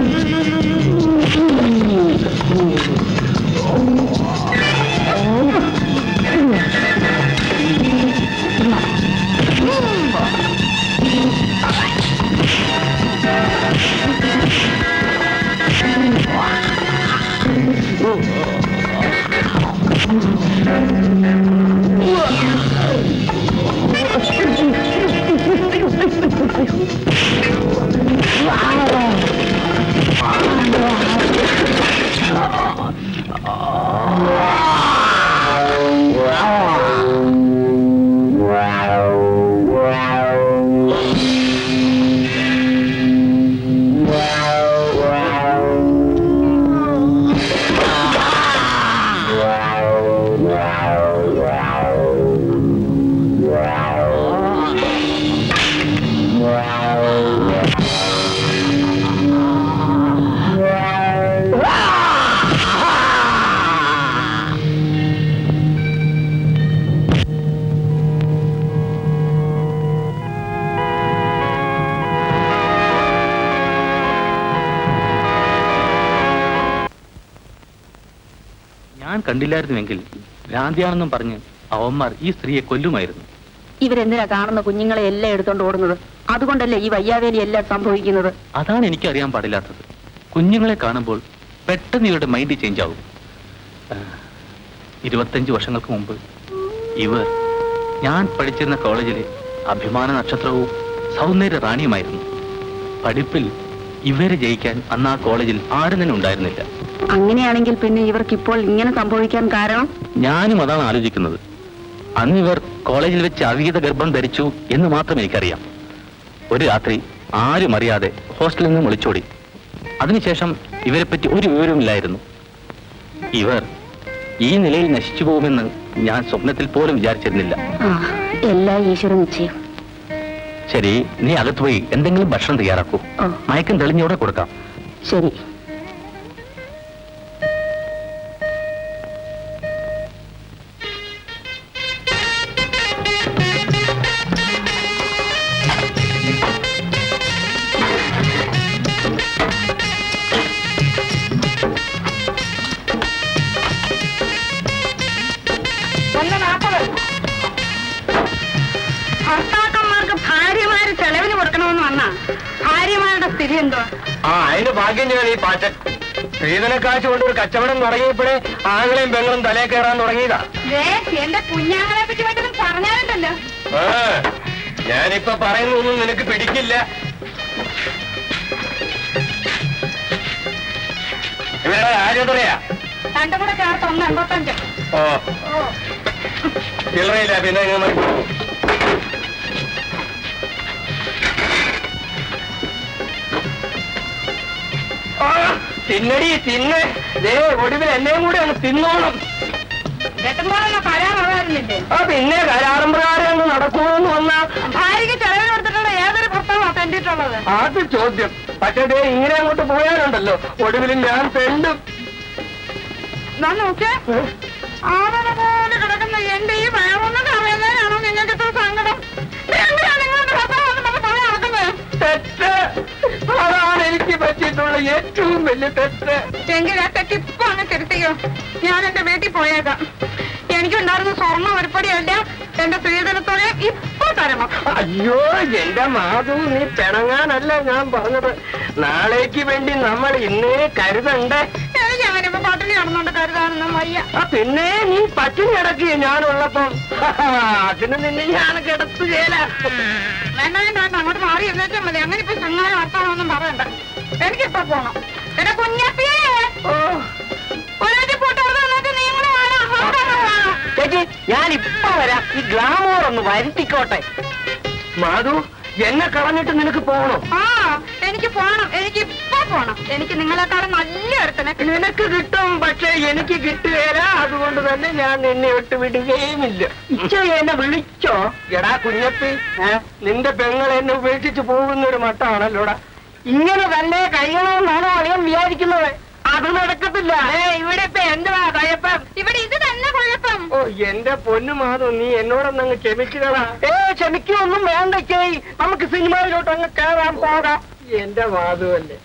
G: ഞാൻ കണ്ടില്ലായിരുന്നുവെങ്കിൽ ഭ്രാന്തിയാണെന്നും പറഞ്ഞ് അവന്മാർ ഈ സ്ത്രീയെ കൊല്ലുമായിരുന്നു.
D: ഇവരെന്തിനാ കാണുന്ന കുഞ്ഞുങ്ങളെ എല്ലാം എടുത്തോണ്ട് ഓടുന്നത്? അതുകൊണ്ടല്ലേ ഈ വയ്യാവേലി എല്ലാം സംഭവിക്കുന്നത്.
G: അതാണ് എനിക്കറിയാൻ പാടില്ലാത്തത്. കുഞ്ഞുങ്ങളെ കാണുമ്പോൾ പെട്ടെന്ന് ഇവരുടെ മൈൻഡ് ചേഞ്ച് ആവും. 25 വർഷങ്ങൾക്ക് മുമ്പ് ഇവർ ഞാൻ പഠിച്ചിരുന്ന കോളേജിലെ അഭിമാന നക്ഷത്രവും സൗന്ദര്യ റാണിയുമായിരുന്നു. പഠിപ്പിൽ ഇവരെ ജയിക്കാൻ അന്ന് ആ കോളേജിൽ ആരും തന്നെ ഉണ്ടായിരുന്നില്ല.
D: അങ്ങനെയാണെങ്കിൽ പിന്നെ ഇവർക്ക് ഇപ്പോൾ ഇങ്ങനെ സംഭവിക്കാൻ കാരണം?
G: ഞാനും അതാണ് ആലോചിക്കുന്നത്. അന്ന് ഇവർ കോളേജിൽ വെച്ച് അവിഹിത ഗർഭം ധരിച്ചു എന്ന് മാത്രം എനിക്കറിയാം. ഒരു രാത്രി ആരും അറിയാതെ ഹോസ്റ്റലിൽ നിന്ന് ഒളിച്ചോടി. അതിനുശേഷം ഇവരെപ്പറ്റി ഒരു വിവരവുമില്ലായിരുന്നു. ഇവർ ഈ നിലയിൽ നശിച്ചു പോകുമെന്ന് ഞാൻ സ്വപ്നത്തിൽ പോലും വിചാരിച്ചിരുന്നില്ല.
D: എല്ലാ ഈശ്വര നിശ്ചയം.
G: ശരി, നീ അകത്ത് പോയി എന്തെങ്കിലും ഭക്ഷണം തയ്യാറാക്കൂ. മയക്കം തെളിഞ്ഞോടെ കൊടുക്കാം.
D: ശരി. ഭർത്താക്കന്മാർക്ക് ഭാര്യമാര് ചെലവിന് കൊടുക്കണമെന്ന് വന്നാ ഭാര്യമാരുടെ സ്ഥിതി എന്തോ?
F: അതിന് ഭാഗ്യം ഞാൻ ഈ പാച്ചൻ സ്ത്രീധന കാശ് കൊണ്ട് ഒരു കച്ചവടം തുടങ്ങിയപ്പോഴേ ആങ്ങളെയും പെങ്ങളും തലേ കയറാൻ തുടങ്ങിയതാ.
D: എന്റെ കുഞ്ഞാങ്ങളെ പറ്റി പറ്റും പറഞ്ഞാലുണ്ടല്ലോ.
F: ഞാനിപ്പൊ പറയുന്നൊന്നും നിനക്ക് പിടിക്കില്ല. ഇവരുടെ ആരെത്രയാ?
D: രണ്ടും കൂടെ ചേർത്ത് 1.85.
F: ഓ ചില്ലറയില്ല. പിന്നെ ഇങ്ങനെ തിന്നടി തിന്ന്. ഒടുവിൽ എന്നെയും കൂടെ അങ്ങ് തിന്നോണം.
D: കരാറുണ്ടായിരുന്നില്ലേ?
F: പിന്നെ കരാറും പ്രകാരം അങ്ങ് നടക്കുമെന്ന് വന്നാ
D: ഭാര്യക്ക് ചെലവിന് കൊടുത്തിട്ടുള്ള ഏതൊരു ഭർത്താവാ തെണ്ടിട്ടുള്ളത്?
F: അത് ചോദ്യം. പക്ഷേ ഇങ്ങനെ അങ്ങോട്ട് പോയാലുണ്ടല്ലോ ഒടുവിൽ ഞാൻ തെണ്ടും.
D: നോക്കേ, ആവണ പോലെ കിടക്കുന്ന എന്റെ ഈ വയറൊന്നും അറിയുന്നതിനാണോ നിങ്ങൾക്ക് ഇത്ര സങ്കടം? നിങ്ങളുടെ ഭർത്താവ് നടക്കുന്നത്
F: തെറ്റ്. അതാണ് എനിക്ക് പറ്റിയിട്ടുള്ള ഏറ്റവും വലിയ തെറ്റ്.
D: എങ്കിൽ ആ തെറ്റിപ്പോ അങ്ങ് തിരുത്തിയോ. ഞാൻ എന്റെ വീട്ടിൽ പോയേക്കാം. എനിക്കുണ്ടായിരുന്ന സ്വർണ്ണ ഒരുപടിയല്ല എന്റെ സ്ത്രീധനത്തോടെ ഇപ്പൊ തരണം.
F: അയ്യോ എന്റെ മാധു, നീ പിണങ്ങാനല്ല ഞാൻ പറഞ്ഞത്. നാളേക്ക് വേണ്ടി നമ്മൾ ഇന്നേ കരുതണ്ടേ.
D: എനിക്ക് അങ്ങനെ ഇപ്പൊ പട്ടിണി കിടന്നോണ്ട് കരുതാനൊന്നും വയ്യ.
F: പിന്നെ നീ പട്ടിണി കിടക്കുക ഞാനുള്ളപ്പം. അതിന് നിന്നെ ഞാൻ കിടത്തുകയില്ല.
D: വേണ്ട വേണ്ട വേണ്ട, അങ്ങോട്ട് മാറി എന്നേച്ചാൽ മതി. അങ്ങനെ ഇപ്പൊ ചങ്ങായ വർത്താനൊന്നും പറയണ്ട. എനിക്കിപ്പോ പോണം. എന്റെ കുഞ്ഞപ്പിയേ
F: ചേച്ചി ഞാനിപ്പോ വരാം. ഈ ഗ്ലാമോർ ഒന്ന് വരുത്തിക്കോട്ടെ. മാധു, എന്നെ കളഞ്ഞിട്ട് നിനക്ക് പോകണം?
D: എനിക്ക് പോണം. എനിക്ക് ഇപ്പൊ പോണം. എനിക്ക് നിങ്ങളെക്കാളും നല്ല ഒരുത്തനെ
F: നിനക്ക് കിട്ടും. പക്ഷെ എനിക്ക് കിട്ടുകയില്ല. അതുകൊണ്ട് തന്നെ ഞാൻ നിന്നെ വിട്ട് വിടുകയുമില്ല. എന്നെ വിളിച്ചോ? എടാ കുഞ്ഞപ്പി, നിന്റെ പെങ്ങൾ എന്നെ ഉപേക്ഷിച്ച് പോകുന്നൊരു മട്ടാണല്ലോടാ. ഇങ്ങനെ തന്നെ കഴിയണമെന്നാണോ അളിയൻ വിചാരിക്കുന്നത്? അത് നടക്കത്തില്ല. ഇവിടെ ഇപ്പൊ എന്തുവാ കുഴപ്പം?
D: ഇവിടെ ഇത് തന്നെ കുഴപ്പം.
F: ഓ എന്റെ പൊന്നു മാധു, നീ എന്നോടൊന്നങ്ങ് ക്ഷമിക്കണടാ. ക്ഷമിക്കൊന്നും വേണ്ട ചേച്ചി. നമുക്ക് സിനിമയിലോട്ട് അങ്ങ് കയറാൻ പോകാം. എന്റെ മാധു അല്ലേ.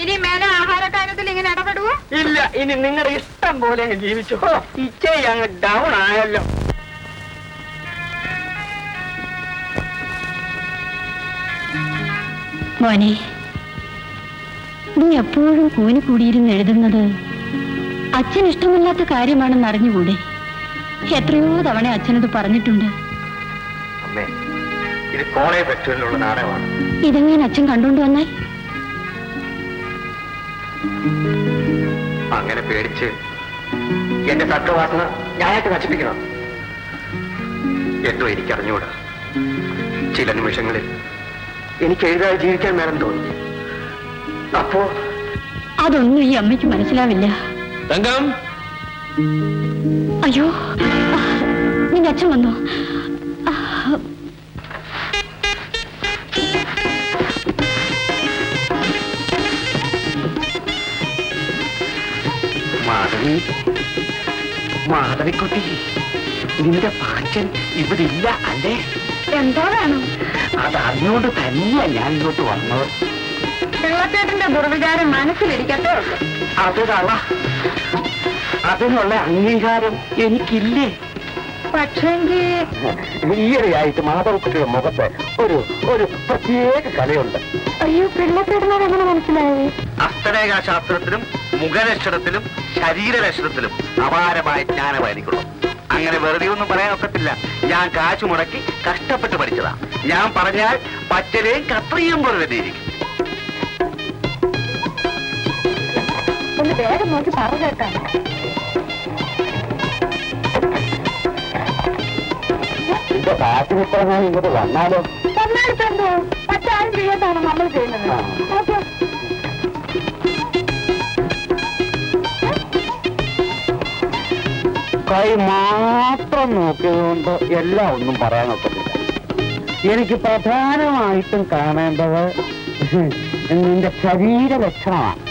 D: ഇനി മേലെ ആഹാരകാര്യത്തിൽ ഇങ്ങനെ ഇടപെടുവോ?
F: ഇല്ല, ഇനി നിങ്ങളുടെ ഇഷ്ടം പോലെ അങ്ങ് ജീവിച്ചു. ഇച്ചേ അങ്ങ് ഡൗൺ ആയല്ലോ.
D: മോനെ, നീ എപ്പോഴും കൂനി കൂടിയിരുന്ന് എഴുതുന്നത് അച്ഛൻ ഇഷ്ടമില്ലാത്ത കാര്യമാണെന്ന് അറിഞ്ഞുകൂടെ? എത്രയോ തവണ അച്ഛനത് പറഞ്ഞിട്ടുണ്ട്.
A: അമ്മേ, ഇത് കോളേജ് ഫെസ്റ്റിവലിനുള്ള നാടകമാണ്.
D: ഇതെങ്ങനെ അച്ഛൻ കണ്ടുകൊണ്ട് വന്നാൽ?
A: അങ്ങനെ പേടിച്ച് എന്റെ തത്വവാസന ഞാനായിട്ട് നശിപ്പിക്കണം. എന്തോ എനിക്കറിഞ്ഞൂടാ. ചില നിമിഷങ്ങളിൽ എനിക്ക് എഴുതാതെ ജീവിക്കാൻ വേണം തോന്നി. അപ്പോ
D: അതൊന്നും ഈ അമ്മയ്ക്ക് മനസ്സിലാവില്ല. അയ്യോ, നിന്റെ അച്ഛൻ വന്നു.
A: മാധവിക്കുട്ടി, നിന്റെ പാച്ചൻ ഇവിടെ ഇല്ല അല്ലേ?
D: എന്താ വേണം?
A: അതറിഞ്ഞുകൊണ്ട് തന്നെയാ ഞാൻ ഇങ്ങോട്ട് വന്നത്.
D: പിള്ളച്ചേട്ടന്റെ ദുർവിചാരം മനസ്സിലിരിക്കത്തേ ഉള്ളൂ.
A: അത് കള. അതിനുള്ള അംഗീകാരം എനിക്കില്ലേ?
D: പക്ഷേങ്കിൽ
A: ഈയിടെയായിട്ട് മാധവക്കുട്ടിയുടെ മുഖത്ത് ഒരു പ്രത്യേക കലയുണ്ട്.
D: അയ്യോ, പിള്ളച്ചേട്ടനോട് എങ്ങനെ മനസ്സിലായി?
A: ഹസ്തരേഖാശാസ്ത്രത്തിലും മുഖലക്ഷണത്തിലും ശരീരലക്ഷണത്തിലും അപാരമായ ജ്ഞാനമായിരിക്കുള്ളൂ. അങ്ങനെ വെറുതെ ഒന്നും പറയാനൊക്കത്തില്ല. ഞാൻ കാശ് മുടക്കി കഷ്ടപ്പെട്ട് പഠിച്ചതാ. ഞാൻ പറഞ്ഞാൽ പച്ചരയും കത്രിയും പോലെ തന്നെ ഇരിക്കും.
D: ഒന്ന് വേഗം നോക്കി പറഞ്ഞേക്കാം.
A: എന്റെ കാശിനിപ്പോ ഇങ്ങോട്ട് വന്നാലോ?
D: വന്നാലിപ്പെന്തോ? മറ്റാരും ചെയ്യാത്താണോ നമ്മൾ ചെയ്യുന്നത്? ഓക്കെ.
A: കൈ മാത്രം നോക്കിയതുകൊണ്ട് എല്ലാം ഒന്നും പറയാനൊക്കത്തില്ല. എനിക്ക് പ്രധാനമായിട്ടും കാണേണ്ടത് നിന്റെ ശരീരലക്ഷണമാണ്.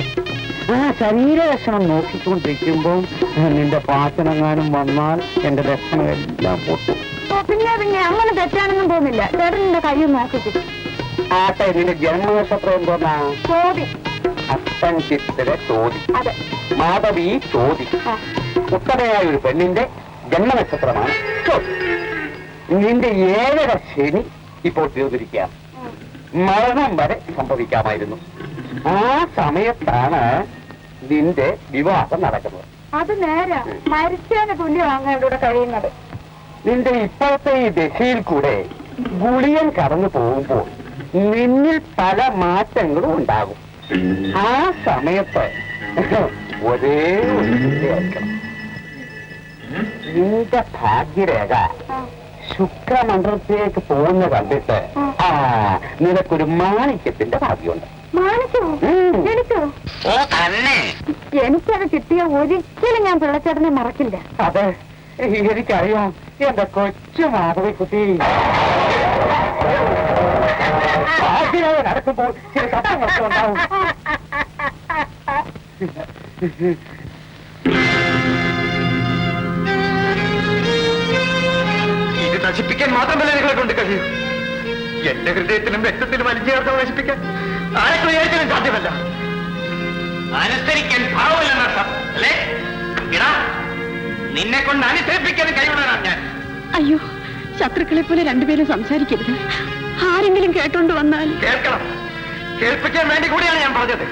A: ആ ശരീരലക്ഷണം നോക്കിക്കൊണ്ടിരിക്കുമ്പോൾ നിന്റെ പാചനെങ്ങാനും വന്നാൽ എന്റെ ലക്ഷണം എല്ലാം പൊട്ടും.
D: പിന്നെ അങ്ങനെ തെറ്റാണെന്നും തോന്നില്ല. ചേട്ടൻ നിന്റെ കൈ നോക്കിച്ചു.
A: ആട്ടെ, നിന്റെ ജന്മനക്ഷത്രം എന്തോന്നാ?
D: ചോദി.
A: അപ്പൻ ചിത്തിരെ ചോദി.
D: അതെ,
A: മാധവി ചോദി. ഉത്തരയായ ഒരു പെണ്ണിന്റെ ജന്മനക്ഷത്രമാണ് ചോദി. നിന്റെ 7 ശനി ഇപ്പോൾ തീർന്നിരിക്കാം. മരണം വരെ സംഭവിക്കാമായിരുന്നു. ആ സമയത്താണ് നിന്റെ വിവാഹം നടക്കുന്നത്.
D: അത് നേരാ. മരിച്ചതിന് തുല്യമാണ് ഇവിടെ കഴിയുന്നത്.
A: നിന്റെ ഇപ്പോഴത്തെ ഈ ദശയിൽ കൂടെ ഗുളിയൻ കടന്നു പോകുമ്പോൾ നിന്നിൽ പല മാറ്റങ്ങളും ഉണ്ടാകും. ആ സമയത്ത് ഒരേ ഒരു ചിന്തയായിരിക്കണം. നിന്റെ ഭാഗ്യരേഖ ശുക്രമണ്ഡലത്തിലേക്ക് പോകുന്ന കണ്ടിട്ട് നിനക്കൊരു മാണിക്യത്തിന്റെ ഭാഗ്യമുണ്ട്.
D: എനിക്കോ? എനിക്കത് കിട്ടിയ ഒരിക്കലും ഞാൻ പിള്ളച്ചേട്ടനെ മറക്കില്ല.
A: അതെ, എനിക്കറിയാം. എന്റെ കൊച്ചു മാധവിക്കുട്ടി ഭാഗ്യരേഖ നടക്കുമ്പോൾ ചില ശബ്ദങ്ങളൊക്കെ ഉണ്ടാവും. ഇത് നശിപ്പിക്കാൻ മാത്രമല്ല നിങ്ങളെ കൊണ്ട് കഴിയൂ. എന്റെ ഹൃദയത്തിലും രക്തത്തിലും അലിഞ്ഞേർത്ത് നശിപ്പിക്കാൻ ആരൊക്കെ വിചാരിച്ചാലും സാധ്യമല്ല. അനുസരിക്കാൻ ഭാവമില്ലെന്നർത്ഥം അല്ലേ? ഇടാ, നിന്നെ കൊണ്ട് അനുസരിപ്പിക്കാൻ കഴിവുള്ളതാണ് ഞാൻ.
D: അയ്യോ, ശത്രുക്കളെ പോലെ രണ്ടുപേരും സംസാരിക്കരുത്. ആരെങ്കിലും കേട്ടോണ്ട് വന്നാൽ?
A: കേൾക്കണം. കേൾപ്പിക്കാൻ വേണ്ടി കൂടിയാണ് ഞാൻ പറഞ്ഞത്.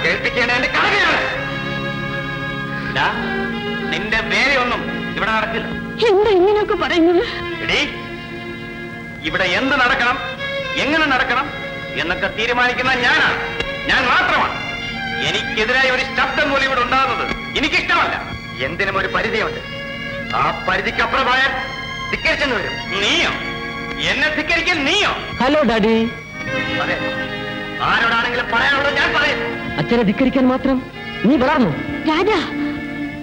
A: കേൾപ്പിക്കേണ്ട എന്റെ കടകയാണ്. നിന്റെ വേലയൊന്നും ഇവിടെ നടക്കില്ല.
D: എന്താ ഇങ്ങനെയൊക്കെ പറയുന്നത്?
A: ഇവിടെ എന്ത് നടക്കണം, എങ്ങനെ നടക്കണം എന്നൊക്കെ തീരുമാനിക്കുന്ന ഞാനാണ്. ഞാൻ മാത്രമാണ്. എനിക്കെതിരായി ഒരു ശബ്ദം പോലും ഇവിടെ ഉണ്ടാകുന്നത് എനിക്കിഷ്ടമല്ല. എന്തിനും ഒരു പരിധിയുണ്ട്. ആ പരിധിക്കപ്പുറമായാൽ ധിക്കരിച്ചെന്ന് വരും. നീയോ? എന്നെ ധിക്കരിക്കാൻ നീയോ?
F: Hello daddy.
A: അതെ, ആരോടാണെങ്കിലും പറയാനുള്ളത് ഞാൻ പറയും.
F: അച്ഛനെ ധിക്കരിക്കാൻ മാത്രം നീ വളർന്നു?
D: രാജാ,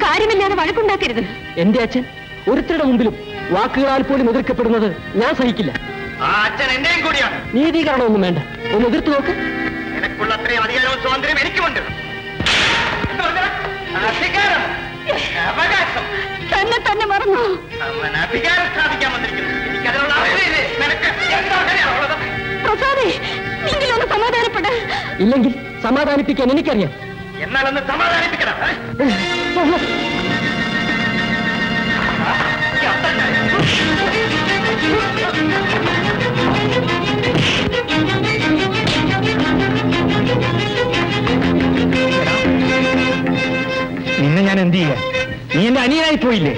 D: കാര്യമില്ലാതെ വഴക്കുണ്ടാക്കരുത്.
F: എന്റെ അച്ഛൻ ഒരുത്തരുടെ മുമ്പിലും വാക്കുകളാൽ പോലും എതിർക്കപ്പെടുന്നത് ഞാൻ സഹിക്കില്ല.
A: ആ അച്ഛൻ എന്റെയും കൂടിയാണ്.
F: നീതീകരണമൊന്നും വേണ്ട, ഒന്ന് എതിർത്ത് നോക്ക്.
A: നിനക്കുള്ള അത്രയും അധികാരവും സ്വാതന്ത്ര്യം എനിക്കുമുണ്ട്. അധികാരം, അവകാശം
D: തന്നെ തന്നെ മറന്നു.
A: അവൻ അധികാരം സ്ഥാപിക്കാൻ വന്നിരിക്കുന്നു. എനിക്കതിനുള്ള അവസരമില്ലേ? നിനക്ക് എന്താ അവസരമുള്ളത്?
D: പ്രസാദേ, എങ്കിലൊന്ന് സമാധാനപ്പെട.
F: ഇല്ലെങ്കിൽ സമാധാനിപ്പിക്കാൻ എനിക്കറിയാം.
A: എന്നാലൊന്ന് സമാധാനിപ്പിക്കണം.
F: നിന്നെ ഞാൻ എന്ത് അനിയനായി പോയില്ലേ?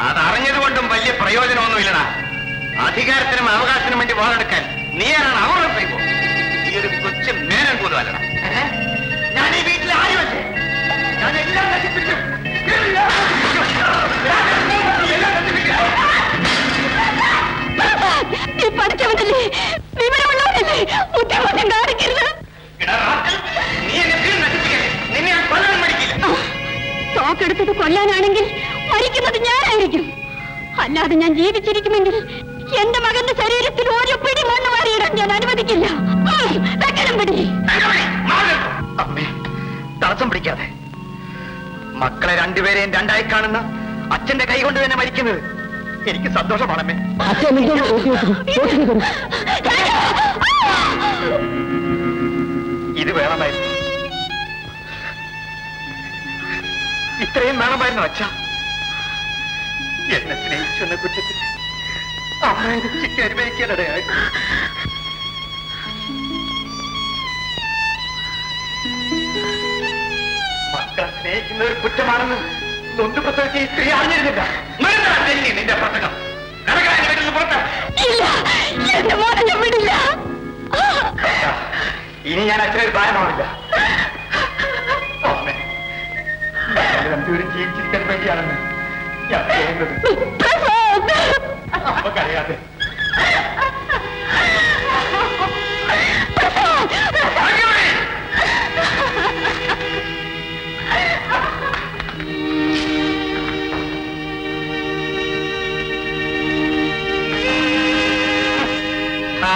A: അതറിഞ്ഞതുകൊണ്ടും വലിയ പ്രയോജനമൊന്നുമില്ലടാ. അധികാരത്തിനും അവകാശത്തിനും വേണ്ടി വാളെടുക്കാൻ നീയാണ് അവരുടെ പൈപ്പോ. ഈ ഒരു കൊച്ചു മേനൻ പോലും അല്ലടാ. ഞാൻ ഈ വീട്ടിൽ ആര് വെച്ച് ഞാൻ എല്ലാം നശിപ്പിക്കും.
D: നീ പഠിച്ചവനല്ലേ, വിവരമുള്ളവനല്ലേ, ബുദ്ധിമുട്ടും കാണിക്കരുത്.
A: നീ എന്നെ വീട് നശിപ്പിക്കല്ലേ. നിന്നെ ഞാൻ കൊല്ലാൻ മടിക്കില്ല.
D: തോക്കെടുത്തത് കൊല്ലാനാണെങ്കിൽ മരിക്കുന്നത് ഞാനായിരിക്കും. അല്ലാതെ ഞാൻ ജീവിച്ചിരിക്കുമെങ്കിൽ എന്റെ മകന്റെ ശരീരത്തിൽ ഒരു പിടി മണ്ണ് വാരിയിടാൻ ഞാൻ അനുവദിക്കില്ല. പിടി.
A: അമ്മേ, തടസ്സം പിടിക്കാതെ. മക്കളെ രണ്ടുപേരെയും രണ്ടായി കാണുന്ന അച്ഛന്റെ കൈ കൊണ്ട് തന്നെ മരിക്കുന്നത് എനിക്ക് സന്തോഷമാണമ്മേ. ഇത് വേണമായിരുന്നു, ഇത്രയും വേണമായിരുന്നു അച്ഛ. എന്നെ സ്നേഹിച്ചെന്ന കുറ്റത്തിൽ അമ്മയെ ശിക്ഷ അനുഭവിക്കാനിടയായി. മക്കളെ സ്നേഹിക്കുന്ന ഒരു കുറ്റമാണെന്ന് നൊന്ത് പ്രസവിച്ച് ഈ സ്ത്രീ അറിഞ്ഞിരുന്നില്ല. നിന്റെ പ്രസംഗം ഇനി ഞാൻ അച്ഛനൊരു പ്രായമാവില്ല. രണ്ടുപേരും ജീവിച്ചിരിക്കാൻ വേണ്ടിയാണെന്ന് ഞാൻ ചെയ്യുന്നത്. അമ്മക്കറിയാതെ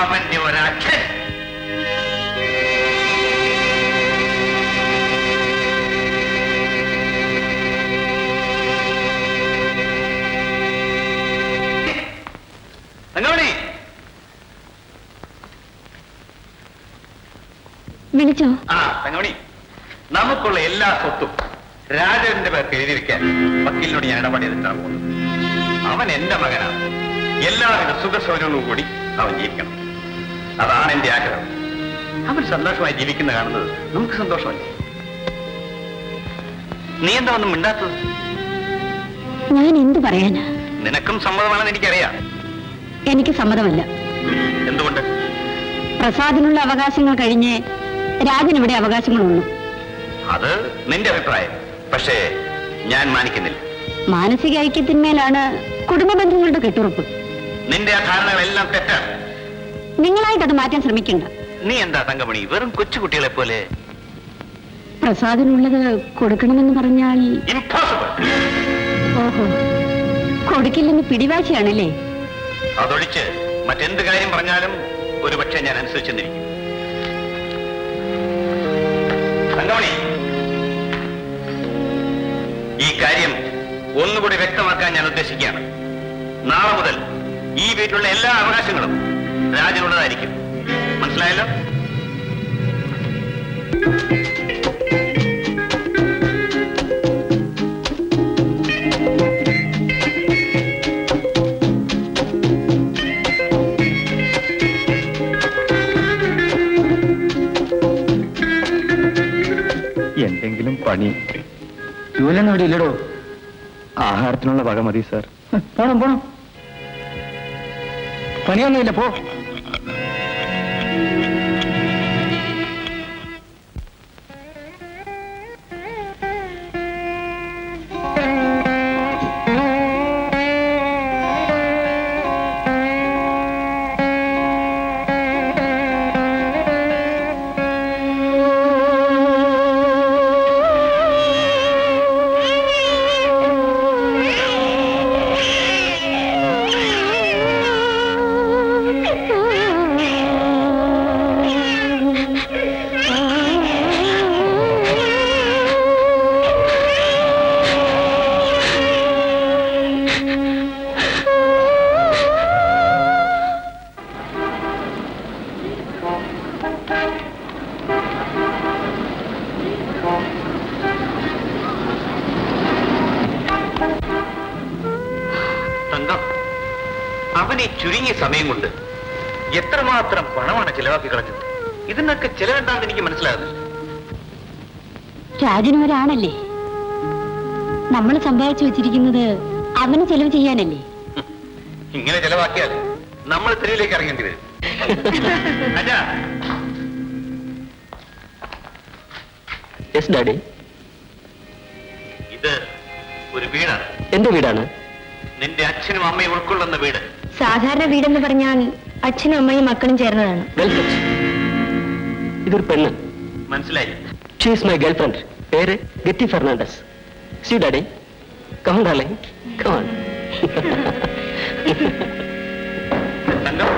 A: അവന്റെ ഒരച്ഛൻ
D: വിളിച്ചോ?
A: ആ തങ്ങമണി, നമുക്കുള്ള എല്ലാ സ്വത്തും രാജന്റെ പേർക്ക് എഴുതിയിരിക്കാൻ വക്കീലിനോട് ഞാൻ ഇടപാട് ചെയ്തിട്ടാണ് പോകുന്നത്. അവൻ എന്റെ മകനാണ്. എല്ലാവിധ സുഖസൗകര്യങ്ങളും കൂടി അവൻ ജീവിക്കണം. അതാണ് എന്റെ ആഗ്രഹം. അവൻ സന്തോഷമായി ജീവിക്കുന്ന കാണുന്നത് നമുക്ക് സന്തോഷമല്ലേ? നീ എന്താ ഒന്നും മിണ്ടാത്തത്?
D: ഞാൻ എന്ത് പറയാനാ?
A: നിനക്കും സമ്മതമാണെന്ന് എനിക്കറിയാം.
D: എനിക്ക് സമ്മതമല്ല.
A: എന്തുകൊണ്ട്?
D: പ്രസാദിനുള്ള അവകാശങ്ങൾ കഴിഞ്ഞ് രാജനിവിടെ അവകാശങ്ങളുള്ളൂ.
A: അത് നിന്റെ അഭിപ്രായം. പക്ഷേ ഞാൻ മാനിക്കുന്നില്ല.
D: മാനസിക ഐക്യത്തിന്മേലാണ് കുടുംബ ബന്ധങ്ങളുടെ കെട്ടുറപ്പ്.
A: നിന്റെ ആ ധാരണകളെല്ലാം തെറ്റാണ്.
D: നിങ്ങളായിട്ടത് മാറ്റാൻ ശ്രമിക്കണ്ട.
A: നീ എന്താ തങ്കമണി വെറും കൊച്ചുകുട്ടികളെ പോലെ?
D: പ്രസാദിനുള്ളത് കൊടുക്കണമെന്ന് പറഞ്ഞാൽ
A: ഇംപോസിബിൾ.
D: ഓഹോ, കൊടുക്കില്ലെന്ന് പിടിവാശിയാണല്ലേ?
A: അതൊഴിച്ച് മറ്റെന്ത് കാര്യം പറഞ്ഞാലും ഒരുപക്ഷെ ഞാൻ അനുസരിച്ചെന്നിരിക്കും. തങ്കമണി, ഈ കാര്യം ഒന്നുകൂടി വ്യക്തമാക്കാൻ ഞാൻ ഉദ്ദേശിക്കുകയാണ്. നാളെ മുതൽ ഈ വീട്ടിലുള്ള എല്ലാ അവകാശങ്ങളും രാജനുള്ളതായിരിക്കും. മനസ്സിലായല്ലോ?
F: എന്തെങ്കിലും പണി ജോലിയൊന്നും ഇവിടെ ഇല്ലടോ. ആഹാരത്തിനുള്ള വക മതി സാർ. പോണം പോണം, പണിയൊന്നുമില്ല, പോ.
A: അവൻ ഈ ചുരുങ്ങിയ സമയം കൊണ്ട് എത്രമാത്രം പണമാണ് ചെലവാക്കി കളഞ്ഞത്. ഇതിനൊക്കെ ചെലവെന്താണെന്ന് എനിക്ക് മനസ്സിലാകുന്നില്ല.
D: രാജനൊരാണല്ലേ, നമ്മൾ സമ്പാദിച്ചു വെച്ചിരിക്കുന്നത് അവന് ചെലവ് ചെയ്യാനല്ലേ.
A: ഇങ്ങനെ ചെലവാക്കിയാൽ നമ്മൾ തെരുവിലേക്ക് ഇറങ്ങേണ്ടി വരും. അച്ഛാ,
C: യെസ് ഡാഡി.
A: ഇത് ഒരു വീടാണ്.
C: എന്റെ വീടാണ്.
A: നിന്റെ അച്ഛനും അമ്മയും ഉൾക്കൊള്ളുന്ന വീട്.
D: സാധാരണ വീടെന്ന് പറഞ്ഞാൽ അച്ഛനും അമ്മയും മക്കളും ചേർന്നതാണ്.
C: ഇതൊരു പെണ്ണ്.
A: മനസ്സിലായി?
C: She is my girlfriend. പേര് Getty Fernandez. See daddy, come on darling, come on.
A: തങ്കം,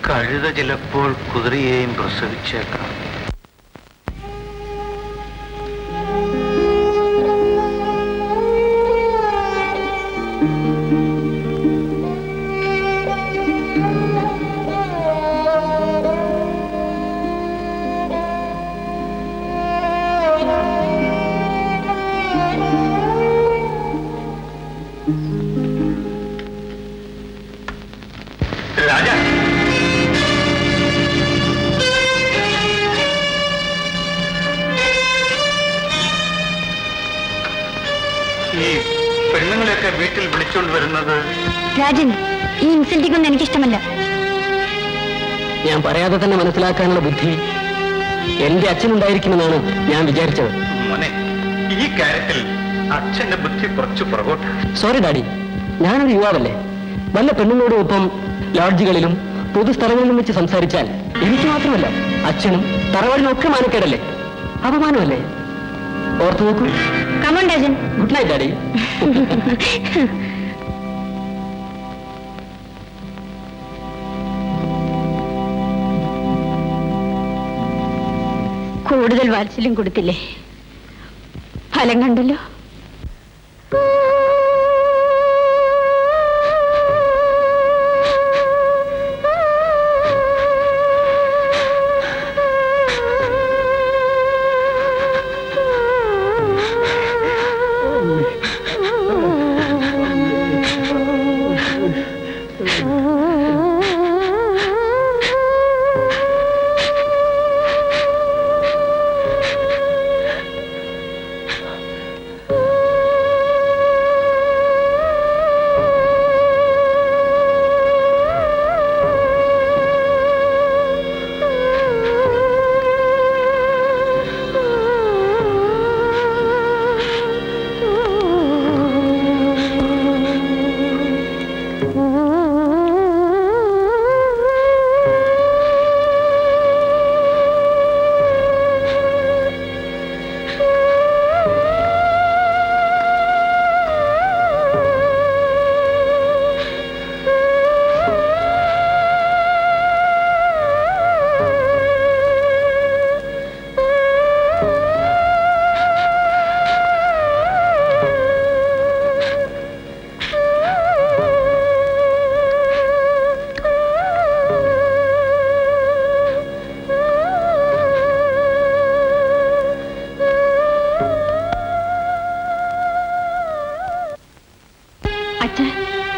A: കഴുത ചിലപ്പോൾ കുതിരയെയും പ്രസവിച്ചേക്കാം. രാജാ, ഈ പെണ്ണുങ്ങളെയൊക്കെ വീട്ടിൽ വിളിച്ചോണ്ട് വരുന്നത്?
D: രാജൻ, ഈ ഇൻസൾട്ടിംഗ് ഒന്നും എനിക്കിഷ്ടമല്ല.
C: ഞാൻ പറയാതെ തന്നെ മനസ്സിലാക്കാനുള്ള ബുദ്ധി എന്റെ അച്ഛനുണ്ടായിരിക്കുമെന്നാണ് ഞാൻ വിചാരിച്ചത്.
A: മോനെ, ഈ കാര്യത്തിൽ അച്ഛന്റെ ബുദ്ധി കുറച്ച് പുറകോട്ട്.
C: സോറി ഡാഡി, ഞാനൊരു യുവാവല്ലേ. വല്ല പെണ്ണുങ്ങളോടും ഒപ്പം ലോഡ്ജുകളിലും പൊതുസ്ഥലങ്ങളിലും വെച്ച് സംസാരിച്ചാൽ എനിക്ക് മാത്രമല്ല അച്ഛനും തറവാടിനൊക്കെ മാനക്കേടല്ലേ, അപമാനമല്ലേ. ഓർത്തു നോക്കൂ.
D: Come on Rajan.
C: Good night daddy.
D: കൂടുതൽ വാത്സല്യം കൊടുത്തില്ലേ? ഫലം കണ്ടല്ലോ.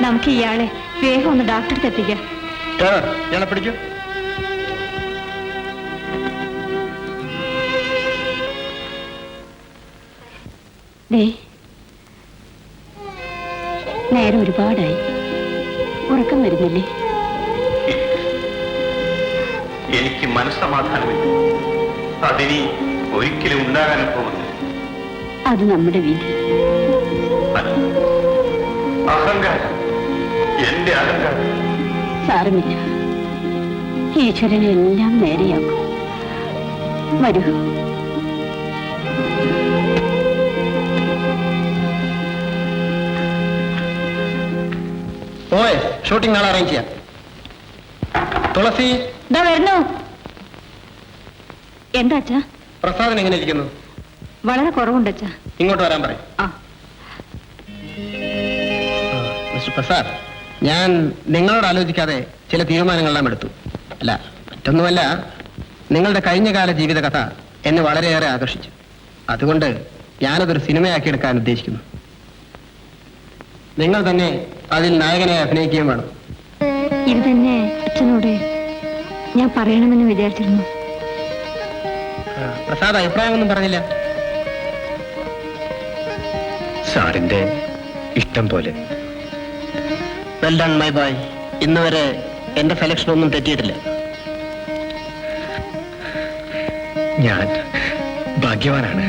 D: നമുക്ക് ഇയാളെ വേഗം ഒന്ന് ഡോക്ടർക്ക് എത്തിക്കാം.
A: ഇയാളെ പിടിക്കൂ.
D: നേരം ഒരുപാടായി, ഉറക്കം വരുന്നില്ലേ?
A: എനിക്ക് മനസ്സമാധാനമില്ല. അതിനി ഒരിക്കലും ഉണ്ടാകാനും പോകുന്നു.
D: അത് നമ്മുടെ വിധി.
A: അഹങ്കാരം, എന്റെ അഹങ്കാരം.
D: സാരമില്ല, ഈശ്വരനെ എല്ലാം നേരെയാക്കും. വരൂ.
C: ഷൂട്ടിംഗ് നാളെ അറേഞ്ച് ചെയ്യാം. തുളസി
D: വരുന്നു. എന്താ അച്ഛാ?
C: പ്രസാദൻ എങ്ങനെ ഇരിക്കുന്നു?
D: വളരെ കുറവുണ്ട് അച്ഛാ.
C: ഇങ്ങോട്ട് വരാൻ പറയും. മിസ്റ്റർ പ്രസാദ്, ഞാൻ നിങ്ങളോട് ആലോചിക്കാതെ ചില തീരുമാനങ്ങളെല്ലാം എടുത്തു. അല്ല, മറ്റൊന്നുമല്ല, നിങ്ങളുടെ കഴിഞ്ഞകാല ജീവിത കഥ എന്നെ വളരെയേറെ ആകർഷിച്ചു. അതുകൊണ്ട് ഞാനതൊരു സിനിമയാക്കി എടുക്കാൻ ഉദ്ദേശിക്കുന്നു.
F: നിങ്ങൾ തന്നെ അതിൽ നായകനെ അഭിനയിക്കുകയും വേണം.
D: ഇത് തന്നെ അച്ഛനോട് ഞാൻ പറയണമെന്ന് വിചാരിച്ചിരുന്നു.
F: പ്രസാദ് അഭിപ്രായമൊന്നും പറഞ്ഞില്ല.
G: സാറിന്റെ ഇഷ്ടം പോലെ.
F: Well done my boy. ഇന്ന് വരെ എന്റെ സെലക്ഷൻ ഒന്നും തെറ്റിയിട്ടില്ല.
G: ഞാൻ ഭാഗ്യവാനാണ്.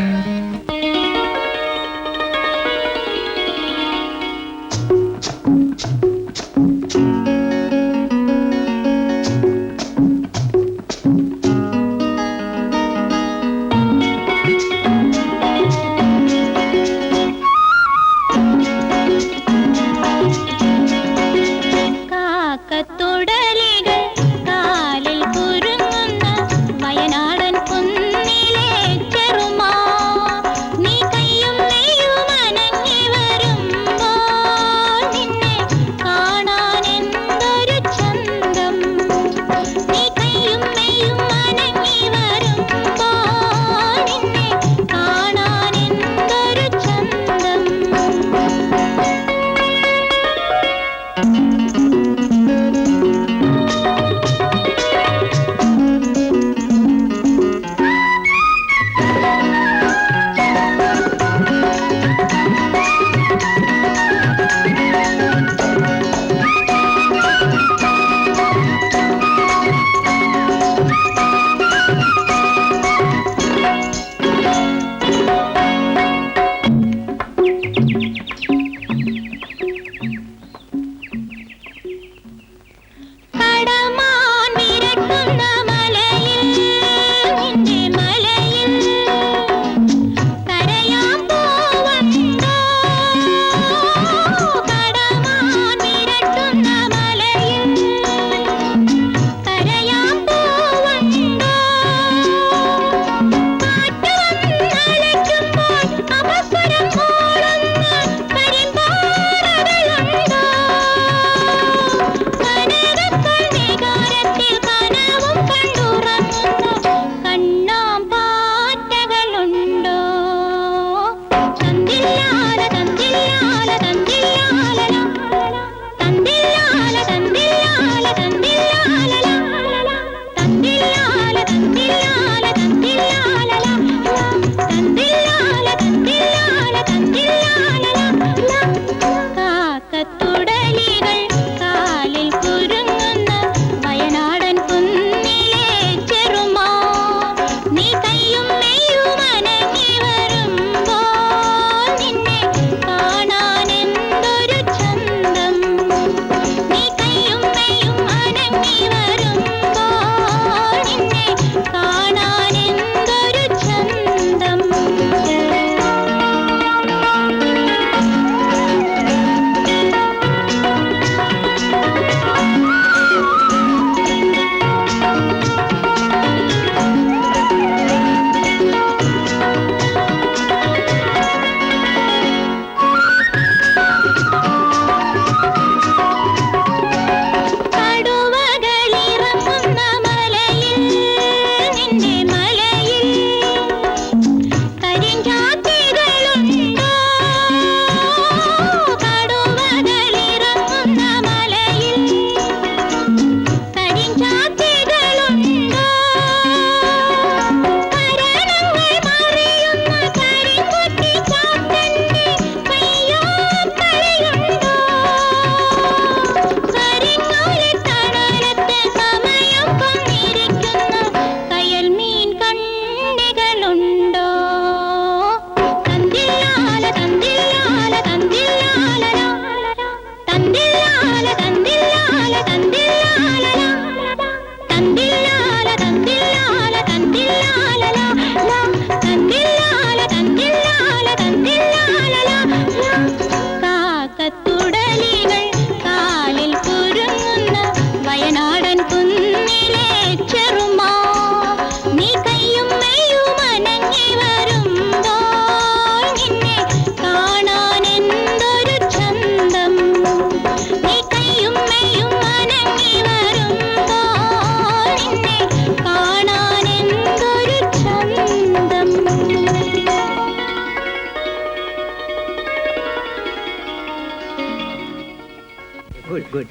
F: ഗുഡ്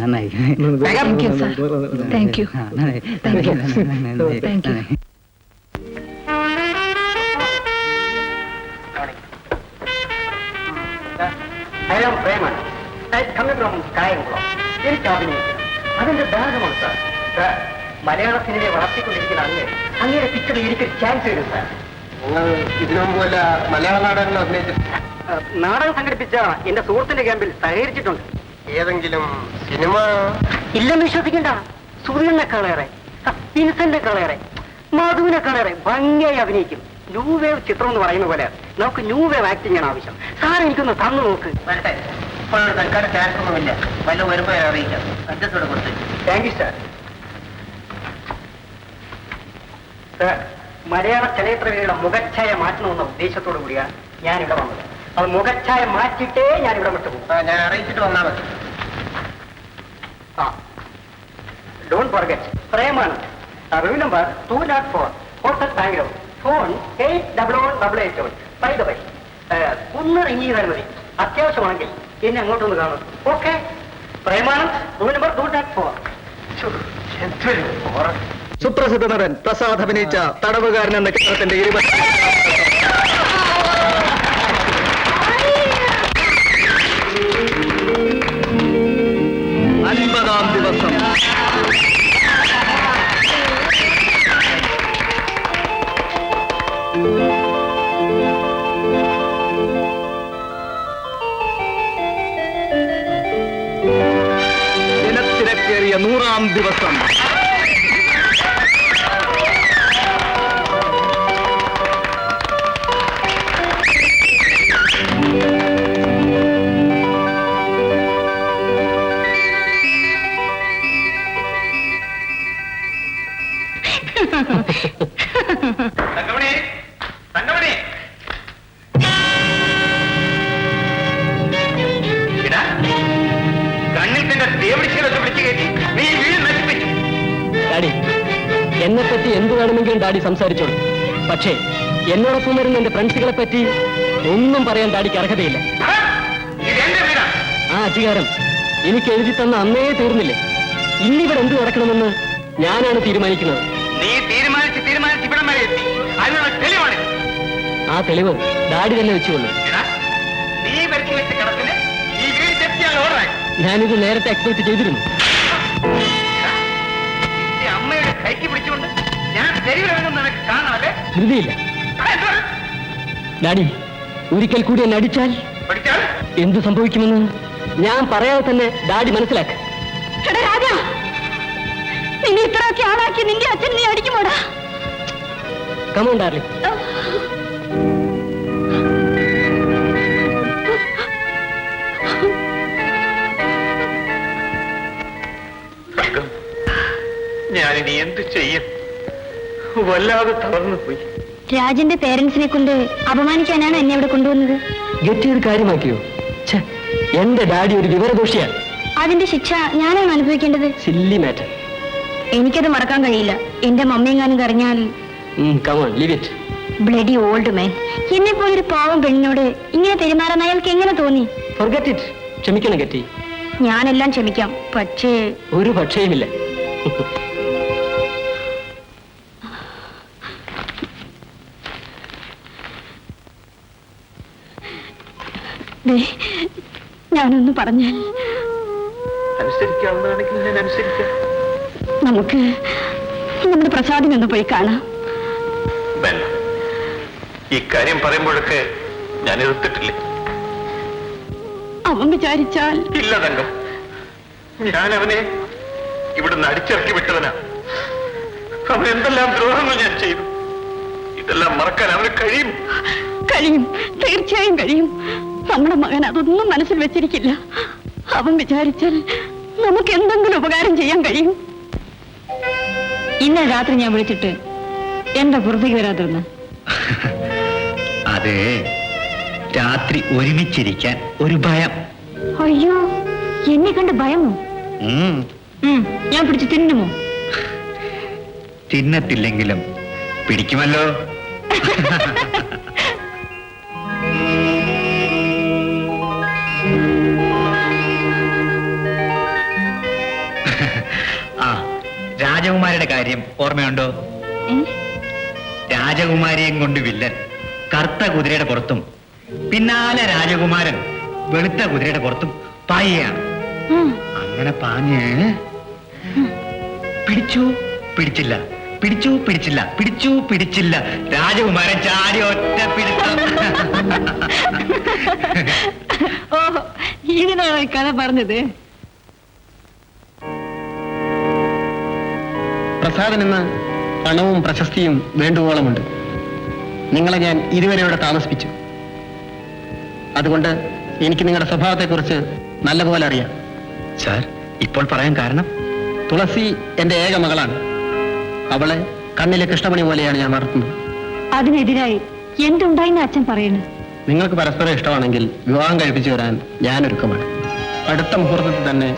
F: നന്നായി.
E: Thank you, sir. Thank you. Thank you. Thank you.
C: I am Preman. I come from Kayankuളം. എനിക്ക് അഭിനയിക്കണം. അതെന്റെ ദാഹമാണ് സാർ. സാർ, മലയാള സിനിമയെ വളർത്തിക്കൊണ്ടിരിക്കുന്ന അങ്ങയുടെ പിക്ചറിൽ എനിക്ക് ചാൻസ് തരും സാർ.
A: ഇതിനു മുമ്പ് വല്ല മലയാള നാടകങ്ങൾ അഭിനയിച്ചിട്ട്
C: നാടകം സംഘടിപ്പിച്ച എന്റെ സുഹൃത്തിന്റെ ക്യാമ്പിൽ സഹകരിച്ചിട്ടുണ്ട്.
A: ഏതെങ്കിലും സിനിമ?
C: ഇല്ലെന്ന് വിശ്വസിക്കണ്ട. സൂര്യനെക്കാളേറെ, ഇൻസെന്റിനെക്കാളേറെ, മധുവിനെക്കാളേറെ ഭംഗിയായി അഭിനയിക്കും. ന്യൂ വേവ് ചിത്രം എന്ന് പറയുന്ന പോലെ നമുക്ക് ന്യൂ വേവ് ആക്ടിംഗ് ആണ് ആവശ്യം. സാർ എനിക്കൊന്ന് തന്നു നോക്ക്. തൽക്കാലം ചാൻസ് ഒന്നുമില്ല. വല്ല വരുമ്പോ അറിയിക്കാം. അഡ്ജസ്റ്റോടെ കൊടുത്ത്. Thank you sir. സാർ, മലയാള ചലച്ചിത്രങ്ങളുടെ മുഖച്ഛായ മാറ്റണമെന്ന ഉദ്ദേശത്തോടു കൂടിയാണ് ഞാനിവിടെ വന്നത്. അത് മുഖച്ഛായ മാറ്റിയിട്ടേ ഞാനിവിടെ വിട്ടുപോകും. ഞാൻ അറിയിച്ചിട്ട് വന്നാൽ മതി. Don't forget. പ്രേമാണ്. Room number 204, hotel Bangalore. Phone 81188. By the way, ഒന്ന് റിങ് ചെയ്താൽ മതി. അത്യാവശ്യമാണെങ്കിൽ എന്നെ അങ്ങോട്ടൊന്ന് കാണും. ഓക്കെ? പ്രേമാണ്. Room number 204.
F: സുപ്രസിദ്ധ നടൻ പ്രസാദ് അഭിനയിച്ച തടവുകാരൻ എന്ന ചിത്രത്തിന്റെ 50-ാം ദിവസം. ജനത്തിരക്കേറിയ 100-ാം ദിവസം.
C: ഡാഡി, എന്നെ പറ്റി എന്ത് വേണമെങ്കിലും ഡാഡി സംസാരിച്ചോളൂ. പക്ഷേ എന്നോടൊപ്പം വരുന്ന എന്റെ ഫ്രണ്ട്സുകളെ പറ്റി ഒന്നും പറയാൻ ഡാഡിക്ക് അർഹതയില്ല. ആ അധികാരം എനിക്ക് എഴുതി തന്ന അന്നേ തീർന്നില്ലേ? ഇന്നിവിടെ എന്ത് നടക്കണമെന്ന് ഞാനാണ് തീരുമാനിക്കുന്നത്.
A: നീ തീരുമാനിച്ച് ഇവിടം വരെ എത്തി. അതിനുള്ള തെളിവാണ്.
C: ആ തെളിവ് ഡാഡി തന്നെ വെച്ചുകൊള്ളു.
A: നീ വരച്ചു വെച്ച കടത്തിന് ഈ വീട് ചെത്തിയാൽ ഓർഡറായി.
C: ഞാനിത് നേരത്തെ എക്സ്പെക്ട് ചെയ്തിരുന്നു.
A: അമ്മയുടെ കൈക്ക് പിടിച്ചുകൊണ്ട് ഞാൻ തെരുവിലിറങ്ങുന്ന നിനക്ക് കാണാതെ
C: ധൃതിയില്ല. ഡാഡി, ഒരിക്കൽ കൂടി എന്നെ അടിച്ചാൽ
A: പഠിച്ചാൽ
C: എന്ത് സംഭവിക്കുമെന്ന് ഞാൻ പറയാതെ തന്നെ ഡാഡി മനസ്സിലാക്കുക.
D: രാജ, നിന്നെ ഇത്രയൊക്കെ ആളാക്കി നിന്റെ അച്ഛൻ നീ അടിക്കുമോടാ?
C: Come on darling.
A: ഞാനിനി എന്ത് ചെയ്യും? വല്ലാതെ തളർന്നു പോയി.
D: രാജന്റെ പേരൻസിനെ കൊണ്ട് അപമാനിക്കാനാണ് എന്നെ ഇവിടെ കൊണ്ടുവന്നത്.
C: ഗെറ്റ് ചെയ്ത് കാര്യമാക്കിയോ? എന്റെ ഡാഡി ഒരു വിവരദോഷിയാണ്.
D: അതിന്റെ ശിക്ഷ ഞാനാണ് അനുഭവിക്കേണ്ടത്.
C: Silly matter.
D: എനിക്കത് മറക്കാൻ കഴിയില്ല. എന്റെ മമ്മിയെങ്ങാനും കരഞ്ഞാൽ.
C: Come on, leave it.
D: Bloody old man. എന്നെ പോലൊരു പാവം പെണ്ണിനോട് ഇങ്ങനെ പെരുമാറാൻ അയാൾക്ക് എങ്ങനെ തോന്നി?
C: Forget it. ക്ഷമിക്കണം ഗെറ്റി.
D: ഞാനെല്ലാം ക്ഷമിക്കാം. പക്ഷേ
C: ഒരു പക്ഷേയുമില്ല.
D: ഞാനൊന്ന് പറഞ്ഞാൽ
A: അനുസരിക്കാവുന്നതാണെങ്കിൽ ഞാൻ അനുസരിക്കാം.
D: നമുക്ക് നമ്മുടെ പ്രസാദിനൊന്ന് പോയി കാണാം.
A: ഈ കാര്യം പറയുമ്പോഴൊക്കെ ഞാൻ എതിർത്തിട്ടില്ലേ?
D: അവൻ വിചാരിച്ചാൽ.
A: ഇല്ല തങ്കം, ഞാൻ അവനെ ഇവിടുന്ന് അടിച്ചിറക്കി വിട്ടവനാ. അവൻ എന്തെല്ലാം ദ്രോഹങ്ങൾ ഞാൻ ചെയ്തു. ഇതെല്ലാം മറക്കാൻ അവന് കഴിയും.
D: കഴിയും, തീർച്ചയായും കഴിയും. നമ്മുടെ മകൻ അതൊന്നും മനസ്സിൽ വെച്ചിരിക്കില്ല. അവൻ വിചാരിച്ചാൽ നമുക്ക് എന്തെങ്കിലും ഉപകാരം ചെയ്യാൻ കഴിയും. ഇന്നലെ രാത്രി ഞാൻ വിളിച്ചിട്ട് എന്താ പുറത്തേക്ക് വരാതിരുന്ന?
F: അത് രാത്രി ഒരുമിച്ചിരിക്കാൻ ഒരു ഭയം.
D: അയ്യോ, എന്നെ കണ്ട് ഭയമോ? ഞാൻ പിടിച്ച് തിന്നുമോ?
F: തിന്നത്തില്ലെങ്കിലും പിടിക്കുമല്ലോ.
H: കാര്യം ഓർമ്മയുണ്ടോ? രാജകുമാരിയും കൊണ്ട് വില്ലൻ കറുത്ത കുതിരയുടെ പുറത്തും പിന്നാലെ രാജകുമാരൻ വെളുത്ത കുതിരയുടെ പുറത്തും പായുകയാണ്. അങ്ങനെ പാഞ്ഞ് പിടിച്ചു പിടിച്ചില്ല, പിടിച്ചു പിടിച്ചില്ല, പിടിച്ചു പിടിച്ചില്ല, രാജകുമാരൻ ചാടി ഒറ്റ പിടുത്തം.
D: ഓ, ഇതിനാണോ ഈ കഥ പറഞ്ഞത്?
I: പ്രസാദനെന്ന് പണവും പ്രശസ്തിയും വേണ്ടുവോളമുണ്ട്. നിങ്ങളെ ഞാൻ ഇതുവരെ ഇവിടെ താമസിപ്പിച്ചു. അതുകൊണ്ട് എനിക്ക് നിങ്ങളുടെ സ്വഭാവത്തെക്കുറിച്ച് നല്ലപോലെ അറിയാം.
H: സാർ, ഇപ്പോൾ പറയാൻ കാരണം?
I: തുളസി എന്റെ ഏക മകളാണ്. അവളെ കണ്ണിലെ കൃഷ്ണമണി പോലെയാണ് ഞാൻ വളർത്തുന്നത്.
D: അതിനെതിരായി എന്തുണ്ടായിന്ന് അച്ഛൻ പറയുന്നു?
I: നിങ്ങൾക്ക് പരസ്പരം ഇഷ്ടമാണെങ്കിൽ വിവാഹം കഴിപ്പിച്ചു തരാൻ ഞാൻ ഒരുക്കമാണ്. അടുത്ത മുഹൂർത്തത്തിൽ തന്നെ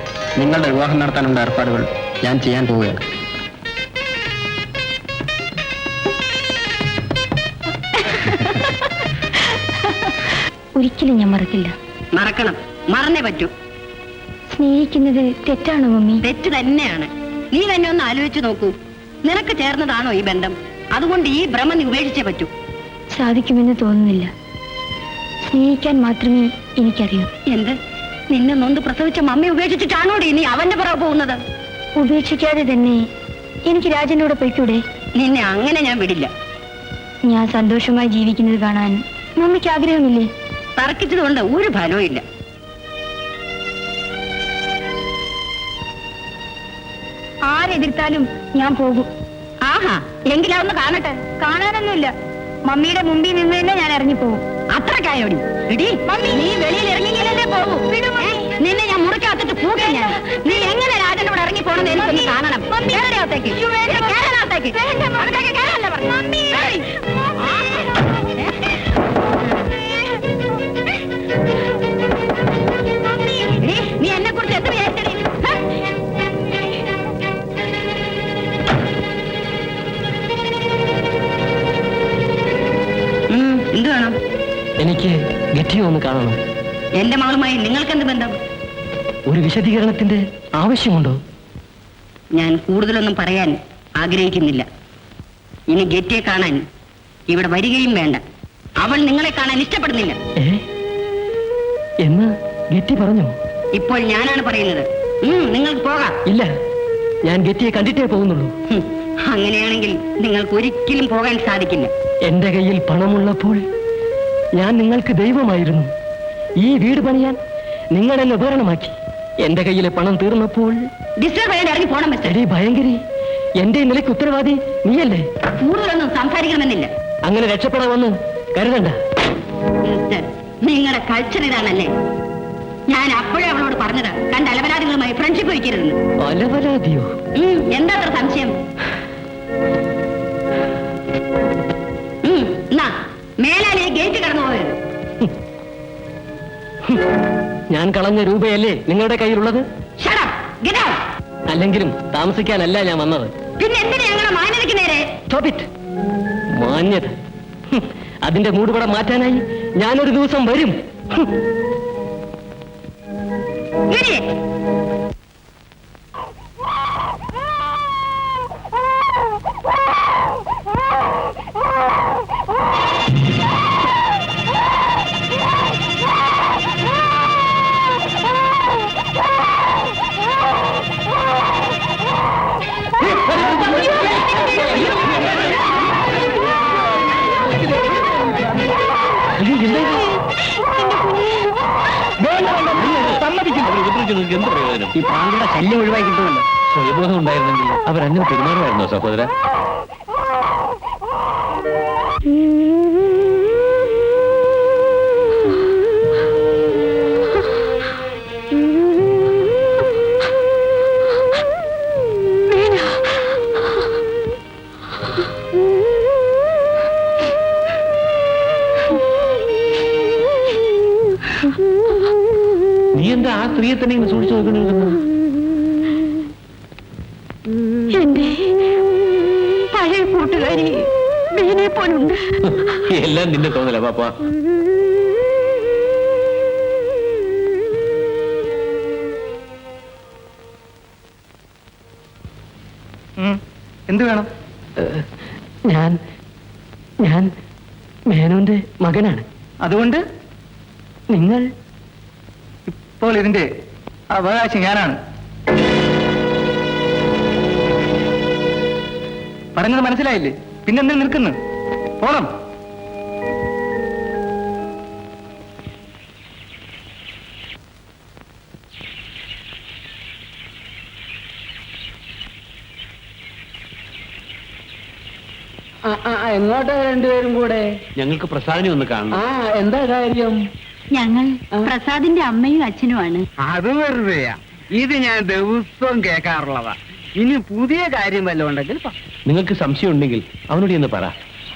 I: നിങ്ങളുടെ വിവാഹം നടത്താനുള്ള ഏർപ്പാടുകൾ ഞാൻ ചെയ്യാൻ പോവുകയാണ്.
D: ഒരിക്കലും ഞാൻ മറക്കില്ല.
B: മറക്കണം, മറന്നേ പറ്റൂ.
D: സ്നേഹിക്കുന്നത് തെറ്റാണോ മമ്മി?
B: തെറ്റ് തന്നെയാണ്. നീ തന്നെ ഒന്ന് ആലോചിച്ചു നോക്കൂ. നിനക്ക് ചേർന്നതാണോ ഈ ബന്ധം? അതുകൊണ്ട് ഈ ഭ്രമം നീ ഉപേക്ഷിച്ചേ പറ്റൂ.
D: സാധിക്കുമെന്ന് തോന്നുന്നില്ല. സ്നേഹിക്കാൻ മാത്രമേ എനിക്കറിയൂ.
B: എന്ത്, നിന്നെ നൊന്ത് പ്രസവിച്ച മമ്മി ഉപേക്ഷിച്ചിട്ടാണോടി നീ അവന്റെ പുറകെ പോകുന്നത്?
D: ഉപേക്ഷിക്കാതെ തന്നെ എനിക്ക് രാജനോട് പോയിക്കൂടെ?
B: നിന്നെ അങ്ങനെ ഞാൻ വിടില്ല.
D: ഞാൻ സന്തോഷമായി ജീവിക്കുന്നത് കാണാൻ മമ്മിക്ക് ആഗ്രഹമില്ലേ?
B: തർക്കിച്ചതുകൊണ്ട് ഒരു ഫലവും ഇല്ല.
D: ആരെതിർത്താലും ഞാൻ പോകും.
B: ആഹാ, എങ്കിലാവുന്ന കാണട്ടെ.
D: കാണാനൊന്നുമില്ല. മമ്മിയുടെ മുമ്പിൽ നിന്ന് തന്നെ ഞാൻ ഇറങ്ങിപ്പോകും.
B: അത്രക്കായോടി എടി, നീ വെളിയിൽ ഇറങ്ങിയെങ്കിലല്ലേ പോകൂ. നിന്നെ ഞാൻ മുറിക്കകത്തിട്ട് കൂട്ടാൻ ഞാൻ. നീ എങ്ങനെ രാജനോട് ഇറങ്ങി പോണെന്ന് എനിക്കൊന്ന് കാണണം. കേരളത്തേക്ക് കേരളത്തേക്ക് കേരളല്ലേ പറഞ്ഞു. നീ എന്നെ കുറിച്ച് എന്ത് വിചാരിച്ചടി? എന്ത് വേണം?
I: എനിക്ക് ഗറ്റിയെ ഒന്ന് കാണണം.
B: എന്റെ മകളുമായി നിങ്ങൾക്ക് എന്ത് ബന്ധം?
I: ഒരു വിശദീകരണത്തിന്റെ ആവശ്യമുണ്ടോ?
B: ഞാൻ കൂടുതലൊന്നും പറയാൻ ആഗ്രഹിക്കുന്നില്ല. ഇനി ഗെറ്റിയെ കാണാൻ ഇവിടെ വരികയും വേണ്ട. അവൾ നിങ്ങളെ കാണാൻ ഇഷ്ടപ്പെടുന്നില്ല.
I: എന്ന് ഗെറ്റി പറഞ്ഞു?
B: ഇപ്പോൾ ഞാനാണ് പറയുന്നത്. നിങ്ങൾക്ക് പോകാം.
I: ഇല്ല, ഞാൻ ഗെറ്റിയെ കണ്ടിട്ടേ പോകുന്നുള്ളൂ.
B: അങ്ങനെയാണെങ്കിൽ നിങ്ങൾക്ക് ഒരിക്കലും പോകാൻ സാധിക്കില്ല.
I: എന്റെ കയ്യിൽ പണമുള്ളപ്പോൾ ഞാൻ നിങ്ങൾക്ക് ദൈവമായിരുന്നു. ഈ വീട് പണിയാൻ നിങ്ങൾ എന്നെ ഉപകരണമാക്കി. എന്റെ കയ്യിലെ പണം തീർന്നപ്പോൾ
B: ഡിസ്റ്റർബ് ചെയ്യാൻ ഇറങ്ങി പോണം മിസ്റ്റർ.
I: എടീ ഭയങ്കരി, എന്റെ നിലയ്ക്ക് ഉത്തരവാദി നീയല്ലേ?
B: കൂടുതലൊന്നും സംസാരിക്കണമെന്നില്ല.
I: അങ്ങനെ രക്ഷപ്പെടാമെന്ന് കരുതണ്ട.
B: മിസ്റ്റർ, നിങ്ങളുടെ കൾച്ചർ ഇതാണല്ലേ? ഞാൻ അപ്പോഴേ അവളോട് പറഞ്ഞത് കണ്ട അലവലാദികളുമായി ഫ്രണ്ട്ഷിപ്പ് വയ്ക്കരുതെന്ന്.
I: അലവലാദിയോ?
B: എന്താ അത്ര സംശയം? മേലാലെ ഗേറ്റ് കടന്നു പോയത്.
I: ഞാൻ കളഞ്ഞ രൂപയല്ലേ നിങ്ങളുടെ കയ്യിലുള്ളത്? അല്ലെങ്കിലും താമസിക്കാനല്ല ഞാൻ വന്നത്.
B: പിന്നെ എന്തിനാ ഞങ്ങളെ മാന്യതയ്ക്ക് നേരെ?
I: മാന്യത? അതിന്റെ മൂടുപടം മാറ്റാനായി ഞാനൊരു ദിവസം വരും.
G: എന്ത് പ്രയോജനം?
I: ഈ പാമ്പിയുടെ ശല്യം ഒഴിവായി കിട്ടുമല്ലോ.
G: സ്വയബോധം ഉണ്ടായിരുന്നെങ്കിൽ അവരങ്ങനെ പെരുമാറുമായിരുന്നോ സഹോദര? നീ എന്താ ആ സ്ത്രീയെ തന്നെ ഇങ്ങനെ സൂക്ഷിച്ചു നോക്കണില്ലെന്ന്?
D: എന്റെ പഴയ കൂട്ടുകാരി ബീനെ പോലുണ്ട്.
G: എല്ലാം നിന്നെ തോന്നല പാപ്പ.
F: എന്ത് വേണം?
I: ഞാൻ ഞാൻ മേനോന്റെ മകനാണ്.
F: അതുകൊണ്ട്
I: നിങ്ങൾ
F: ഇപ്പോൾ ഇതിന്റെ അവകാശം ഞാനാണ്. പറഞ്ഞത് മനസ്സിലായില്ലേ? പിന്നെന്തിൽ നിൽക്കുന്നു? പോണം.
I: എങ്ങോട്ടാ രണ്ടുപേരും കൂടെ?
G: ഞങ്ങൾക്ക് പ്രസാദിനെ ഒന്ന് കാണണം.
I: എന്താ കാര്യം?
D: ഞങ്ങൾ പ്രസാദിന്റെ അമ്മയും അച്ഛനുമാണ്.
F: അത് വെറുതെയാ. ഇത് ഞാൻ ദിവസവും കേൾക്കാറുള്ളതാ. ഇനി പുതിയ കാര്യം വല്ലതും ഉണ്ടെങ്കിൽ
G: നിങ്ങൾക്ക് സംശയം ഉണ്ടെങ്കിൽ അവനോട് എന്ന് പറ,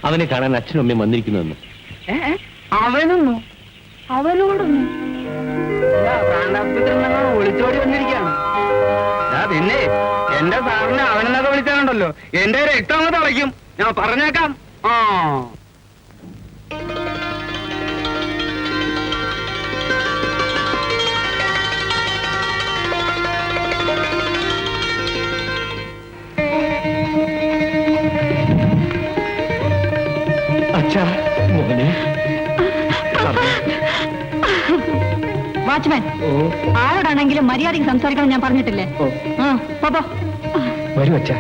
G: അവനെ കാണാൻ അച്ഛനും അമ്മയും വന്നിരിക്കുന്നെന്ന്.
F: അവനൊന്നു അവനോടൊന്നു പ്രാണാസ്പത്രി വിളിച്ചോടി വന്നിരിക്കുകയാണ്. പിന്നെ എന്റെ സാറിനെ അവനെന്നൊക്കെ വിളിച്ചാലുണ്ടല്ലോ എന്റെ രക്തം അങ്ങ് തിളയ്ക്കും. ഞാൻ പറഞ്ഞേക്കാം.
I: അച്ഛാ, മോനെ.
B: വാച്ച്മാൻ, ആരോടാണെങ്കിലും മര്യാദയ്ക്ക് സംസാരിക്കണം ഞാൻ പറഞ്ഞിട്ടില്ലേ? പോ.
I: വരൂ അച്ഛാ.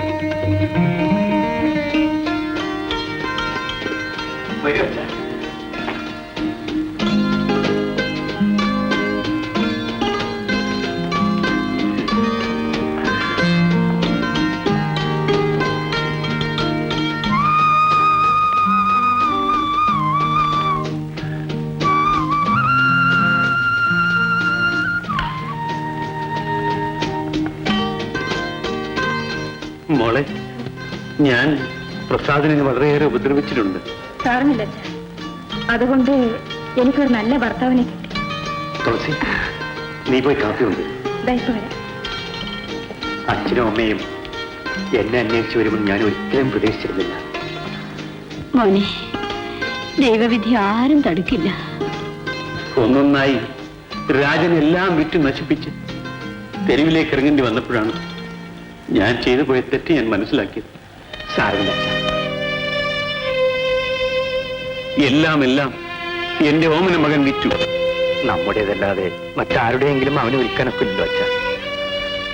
G: മോളെ, ഞാൻ പ്രസാദിനെ വളരെയേറെ ഉപദ്രവിച്ചിട്ടുണ്ട്.
E: സാരമില്ല അച്ഛാ, അതുകൊണ്ട് എനിക്കൊരു നല്ല ഭർത്താവിനെ കിട്ടി.
G: തുളസി, നീ പോയി കാപ്പി ഉണ്ട്.
E: ഇപ്പൊ വരാം.
G: അച്ഛനും അമ്മയും എന്നെ അന്വേഷിച്ചു വരുമെന്ന് ഞാൻ ഒരിക്കലും പ്രതീക്ഷിച്ചിരുന്നില്ല.
B: മോനെ, ദൈവവിധി ആരും തടുക്കില്ല.
G: ഒന്നൊന്നായി രാജൻ എല്ലാം വിറ്റ് നശിപ്പിച്ച് തെരുവിലേക്ക് ഇറങ്ങേണ്ടി വന്നപ്പോഴാണ് ഞാൻ ചെയ്തു പോയ തെറ്റ് ഞാൻ മനസ്സിലാക്കിയത്. സാരമില്ല, എല്ലാം എന്റെ ഓമന മകൻ വിറ്റു. നമ്മുടേതല്ലാതെ മറ്റാരുടെയെങ്കിലും അവനെ വിൽക്കാനൊക്കില്ലല്ലോ അച്ഛ.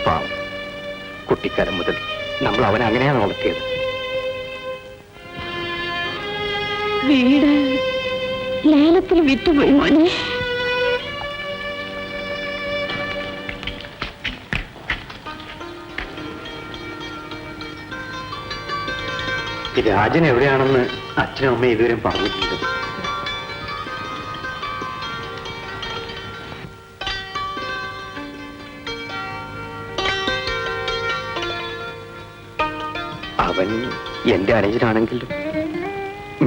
G: പാവം, കുട്ടിക്കാലം മുതൽ നമ്മൾ അവനെ അങ്ങനെയാണ് വളർത്തിയത്.
B: വീട് ലേലത്തിൽ വിറ്റുപോയി മോനെ.
G: രാജൻ എവിടെയാണെന്ന് അച്ഛനും അമ്മയും ഇതുവരെ പറഞ്ഞിട്ടുണ്ട്. അവൻ എന്റെ അനുജനാണെങ്കിലും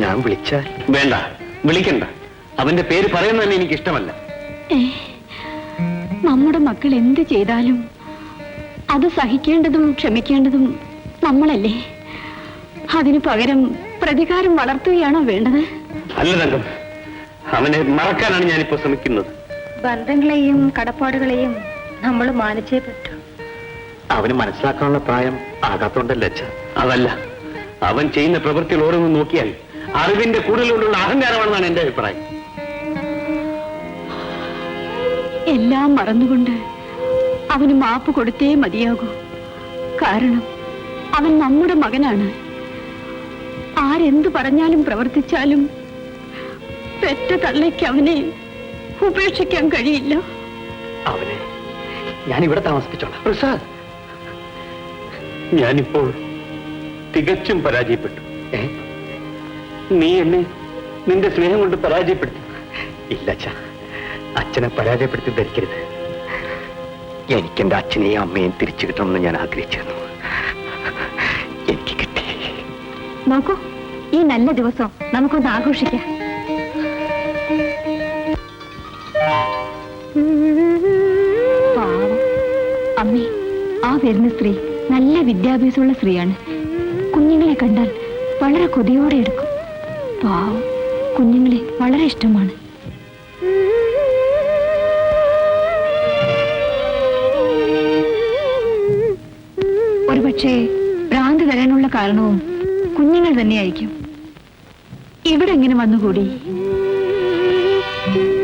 G: ഞാൻ വിളിച്ചാൽ വേണ്ട, വിളിക്കണ്ട. അവന്റെ പേര് പറയുന്നത് തന്നെ എനിക്ക് ഇഷ്ടമല്ല.
B: നമ്മുടെ മക്കൾ എന്ത് ചെയ്താലും അത് സഹിക്കേണ്ടതും ക്ഷമിക്കേണ്ടതും നമ്മളല്ലേ? അതിനു പകരം പ്രതികാരം വളർത്തുകയാണോ വേണ്ടത്?
G: അല്ല തങ്കം, അവനെ മറക്കാനാണ് ഞാനിപ്പോ ശ്രമിക്കുന്നത്.
E: ബന്ധങ്ങളെയും കടപ്പാടുകളെയും നമ്മൾ മാനിച്ചേ പറ്റൂ.
G: അവന് മനസ്സിലാക്കാനുള്ള പ്രായം ആകാത്തോണ്ടല്ല അച്ഛ. അതല്ല, അവൻ ചെയ്യുന്ന പ്രവൃത്തികൾ ഓരോന്നും നോക്കിയാൽ അറിവിന്റെ കൂടുതലുള്ള അഹങ്കാരമാണെന്നാണ് എന്റെ അഭിപ്രായം.
B: എല്ലാം മറന്നുകൊണ്ട് അവന് മാപ്പ് കൊടുത്തേ മതിയാകൂ. കാരണം അവൻ നമ്മുടെ മകനാണ്. ആരെന്തു പറഞ്ഞാലും പ്രവർത്തിച്ചാലും പെറ്റ തള്ളയ്ക്ക് അവനെ ഉപേക്ഷിക്കാൻ കഴിയില്ല.
G: അവനെ ഞാനിവിടെ താമസിപ്പിച്ചോളാം. പ്രസാദ്, ഞാനിപ്പോൾ തികച്ചും പരാജയപ്പെട്ടു. നീ എന്നെ നിന്റെ സ്നേഹം കൊണ്ട് പരാജയപ്പെടുത്തി. ഇല്ല അച്ഛ, അച്ഛനെ പരാജയപ്പെടുത്തി ധരിക്കരുത്. എനിക്കെന്റെ അച്ഛനെയും അമ്മയും തിരിച്ചു കിട്ടണമെന്ന് ഞാൻ ആഗ്രഹിച്ചിരുന്നു. എനിക്ക് കിട്ടി.
B: നോക്കൂ, ഈ നല്ല ദിവസം നമുക്കൊന്ന് ആഘോഷിക്കാം. പാവം അമ്മേ, ആ വരുന്ന സ്ത്രീ നല്ല വിദ്യാഭ്യാസമുള്ള സ്ത്രീയാണ്. കുഞ്ഞുങ്ങളെ കണ്ടാൽ വളരെ കൊതിയോടെ എടുക്കും. പാവം, കുഞ്ഞുങ്ങളെ വളരെ ഇഷ്ടമാണ്. ഒരുപക്ഷേ ഭ്രാന്ത്
D: വരാനുള്ള കാരണവും കുഞ്ഞുങ്ങൾ തന്നെയായിരിക്കും. ഇവിടെ എങ്ങനെ വന്നുകൂടി?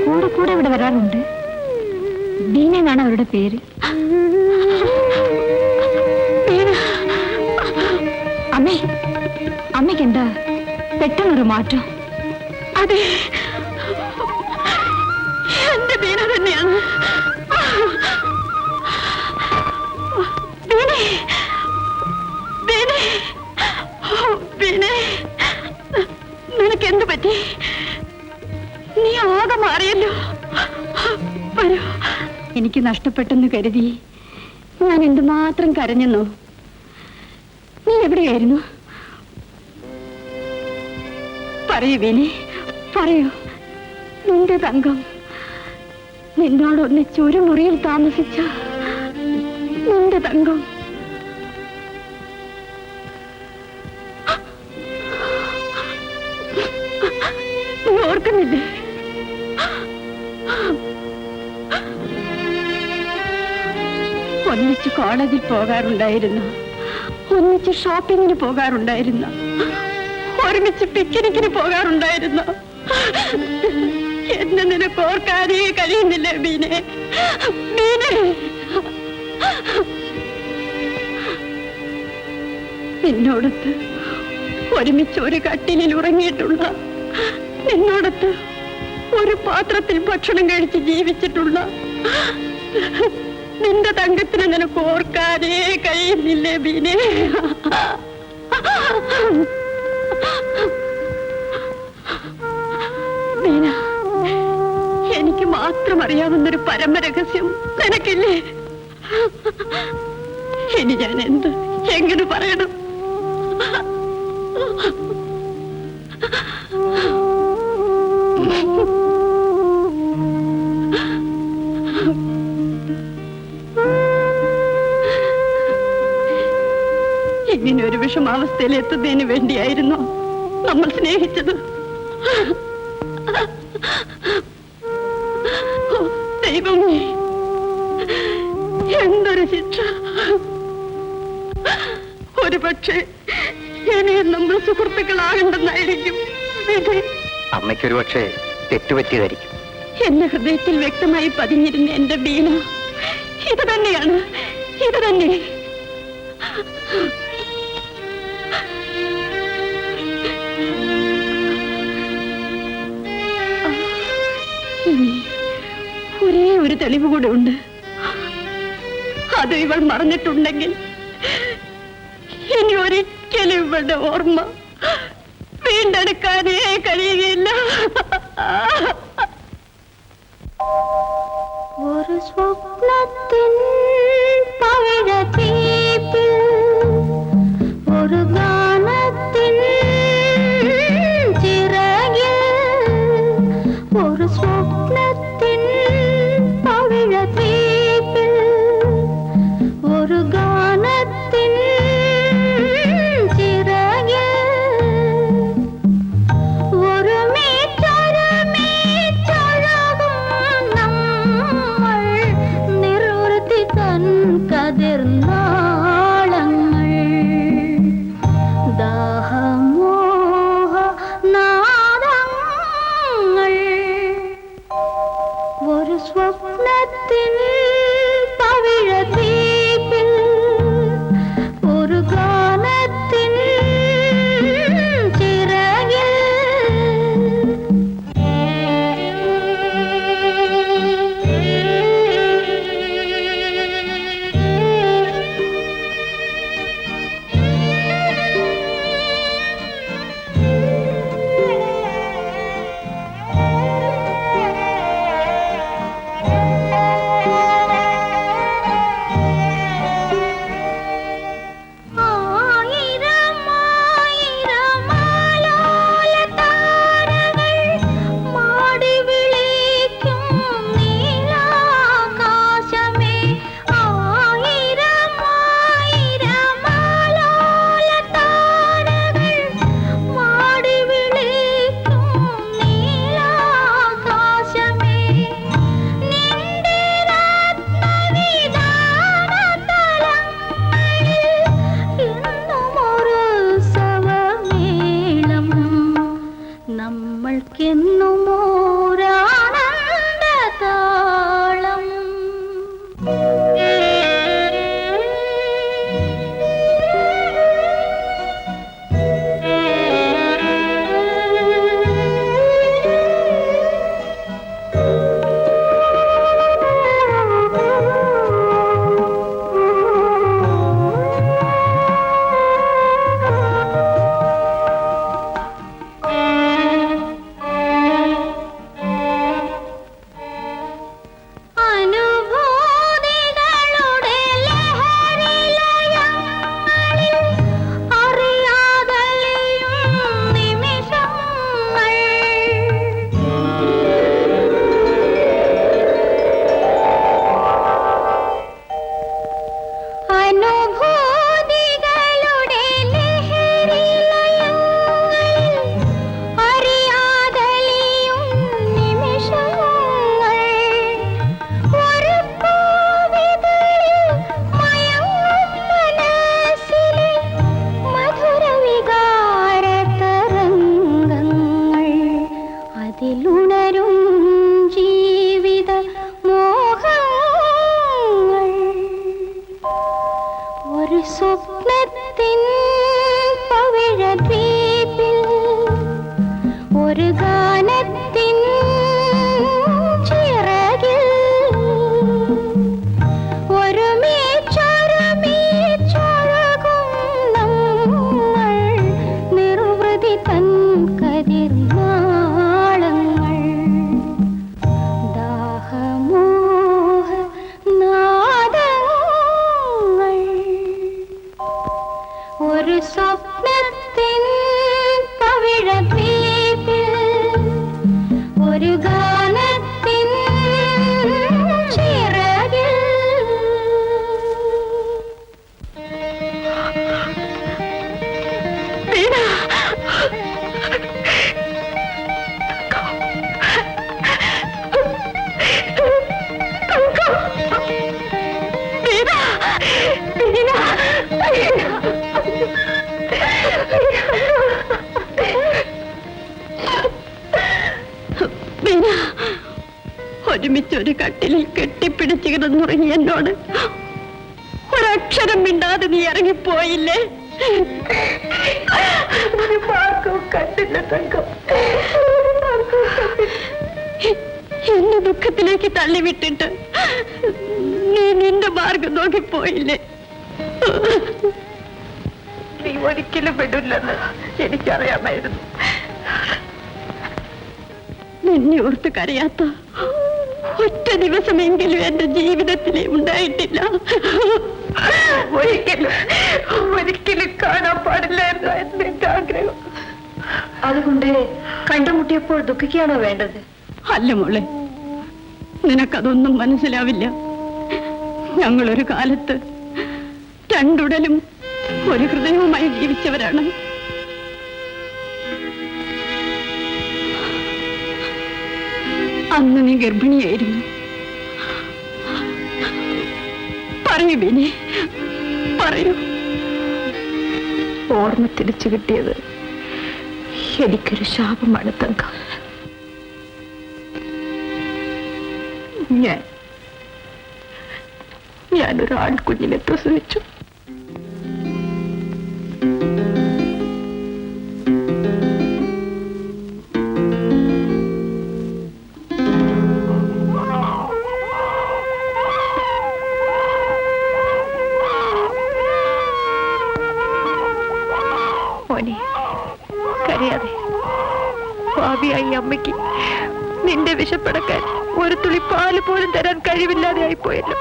D: കൂടെ കൂടെ ഇവിടെ വരാറുണ്ട്. ബീന എന്നാണ് അവരുടെ പേര്. അമ്മേ, അമ്മയ്ക്ക് എന്താ പെട്ടെന്നൊരു മാറ്റം? അതെ, എന്റെ ബീന തന്നെയാണ്. നിനക്ക് എന്ത് പറ്റി? നീ ആകെ മാറിയല്ലോ. വരൂ. എനിക്ക് നഷ്ടപ്പെട്ടെന്ന് കരുതി ഞാൻ എന്തുമാത്രം കരഞ്ഞെന്നോ. നീ എവിടെയായിരുന്നു? പറയൂ വീണേ, പറയൂ. നിന്റെ തങ്കം നിന്നോടൊന്നിച്ച് ഒരു മുറിയിൽ താമസിച്ച നിന്റെ തങ്കം. നീ ഓർക്കുന്നില്ലേ? ഒന്നിച്ച് കോളേജിൽ പോകാറുണ്ടായിരുന്നു, ഒന്നിച്ച് ഷോപ്പിങ്ങിന് പോകാറുണ്ടായിരുന്നു, ഒരുമിച്ച് പിക്നിക്കിന് പോകാറുണ്ടായിരുന്നു. എന്നെ നിനക്ക് ഓർക്കാനേ കഴിയുന്നില്ലേ ബീനെ? ബീനെ, നിന്നോടത്ത് ഒരുമിച്ച് ഒരു കട്ടിലിൽ ഉറങ്ങിയിട്ടുള്ള, നിന്നോടത്ത് ഒരു പാത്രത്തിൽ ഭക്ഷണം കഴിച്ച് ജീവിച്ചിട്ടുള്ള നിന്റെ തങ്കത്തിന് നിനക്ക് ഓർക്കാനേ കഴിയുന്നില്ലേ ബീനെ? ബീന, എനിക്ക് മാത്രം അറിയാവുന്നൊരു പരമരഹസ്യം നിനക്കില്ലേ? ഇനി ഞാൻ എന്ത് എങ്ങനെ പറയണം? ഇങ്ങനെ ഒരു വിഷമാവസ്ഥയിൽ എത്തുന്നതിന് വേണ്ടിയായിരുന്നു നമ്മൾ സ്നേഹിച്ചത്. ദൈവമേ, എന്തൊരു ശിക്ഷ! ഒരു പക്ഷേ ഇനിയും നമ്മൾ സുഹൃത്തുക്കളാകണ്ടെന്നായിരിക്കും.
A: അമ്മയ്ക്കൊരു പക്ഷേ തെറ്റുപറ്റിയതായിരിക്കും.
D: എന്റെ ഹൃദയത്തിൽ വ്യക്തമായി പതിഞ്ഞിരുന്ന എന്റെ ബീന ഇത് തന്നെയാണ്, ഇത് തന്നെ. ഇനി ഒരേ ഒരു തെളിവ് കൂടെ ഉണ്ട്. അത് ഇവൾ മറന്നിട്ടുണ്ടെങ്കിൽ ഇനി ഒരിക്കലും ഇവളുടെ ഓർമ്മ വീണ്ടെടുക്കാനേ കഴിയുകയില്ല. ഒരു സ്വപ്നത്തിൻ പവിഴത്തീപ്പിൽ ഒരു ഗാനത്തിൻ ചിറകിൽ ഒരു സ്വപ്നത്തിൻ പവിഴത്തീപ്പിൽ ഒരു ഗാനത്തിൻ ചിറകിൽ ഒരു മീറ്റൊഴുകും നമ്മൾ നിർവൃത്തി തൻ കതിർനാളങ്ങൾ ദാഹമോഹ നാദങ്ങൾ ഒരു സ്വപ്നത്തിൻ പവിഴത്തീപ്പിൽ ഒരു ഗാനത്തിൻ ചിറകിൽ എന്നുമോരാനന്ദതാളം സ്വപ്നത്തിൻ പവിഴദ്വീപിൽ ഒരു ഗാനത്തിൻ ചിറകിൽ ഒരുമിച്ചൊരുമിച്ചൊഴുകും നമ്മൾ നിർവൃതി തൻ കതിർനാളങ്ങൾ ദാഹമോഹ നാദങ്ങൾ ഒരു സ്വപ്നത്തിൻ പവിഴദ്വീപിൽ ഒരു ഗാനത്തിൻ ചിറകിൽ ഒരുമിച്ചൊരു കട്ടിലിൽ കെട്ടിപ്പിടിച്ചു കിടന്നുറങ്ങി എന്നോട് ഒരക്ഷരം മിണ്ടാതെ നീ ഇറങ്ങിപ്പോയില്ലേ? കണ്ടില്ല തങ്കം, എന്നെ ദുഃഖത്തിലേക്ക് തള്ളിവിട്ടിട്ട് നീ നിന്റെ മാർഗം നോക്കിപ്പോയില്ലേ? നീ ഒരിക്കലും വിടില്ലെന്ന് എനിക്കറിയാമായിരുന്നു. നിന്നെ ഓർത്ത് കരയാത്ത ഒറ്റ ദിവസമെങ്കിലും എന്റെ ജീവിതത്തിലേ ഉണ്ടായിട്ടില്ല. ഒരിക്കലും കാണാൻ പാടില്ലായിരുന്നു എന്റെ ആഗ്രഹം. അതുകൊണ്ട് കണ്ടുമുട്ടിയപ്പോൾ ദുഃഖിക്കുകയാണോ വേണ്ടത്? അല്ല മോളെ, നിനക്കതൊന്നും മനസ്സിലാവില്ല. ഞങ്ങളൊരു കാലത്ത് രണ്ടുടലും ഒരു ഹൃദയവുമായി ജീവിച്ചവരാണ്. അന്ന് നീ ഗർഭിണിയായിരുന്നു. പറയൂ ബിനി, പറയൂ. ഓർമ്മ തിരിച്ചു കിട്ടിയത് എനിക്കൊരു ശാപമാണ് തങ്കം. ഞാനൊരു ആൺകുഞ്ഞിനെ പ്രസവിച്ചു. കരയാതെ, ഭാവിയായി അമ്മയ്ക്ക് നിന്റെ വിശപ്പടക്കാൻ ഒരു തുള്ളി പാല് പോലും തരാൻ കഴിവില്ലാതെ ആയിപ്പോയല്ലോ.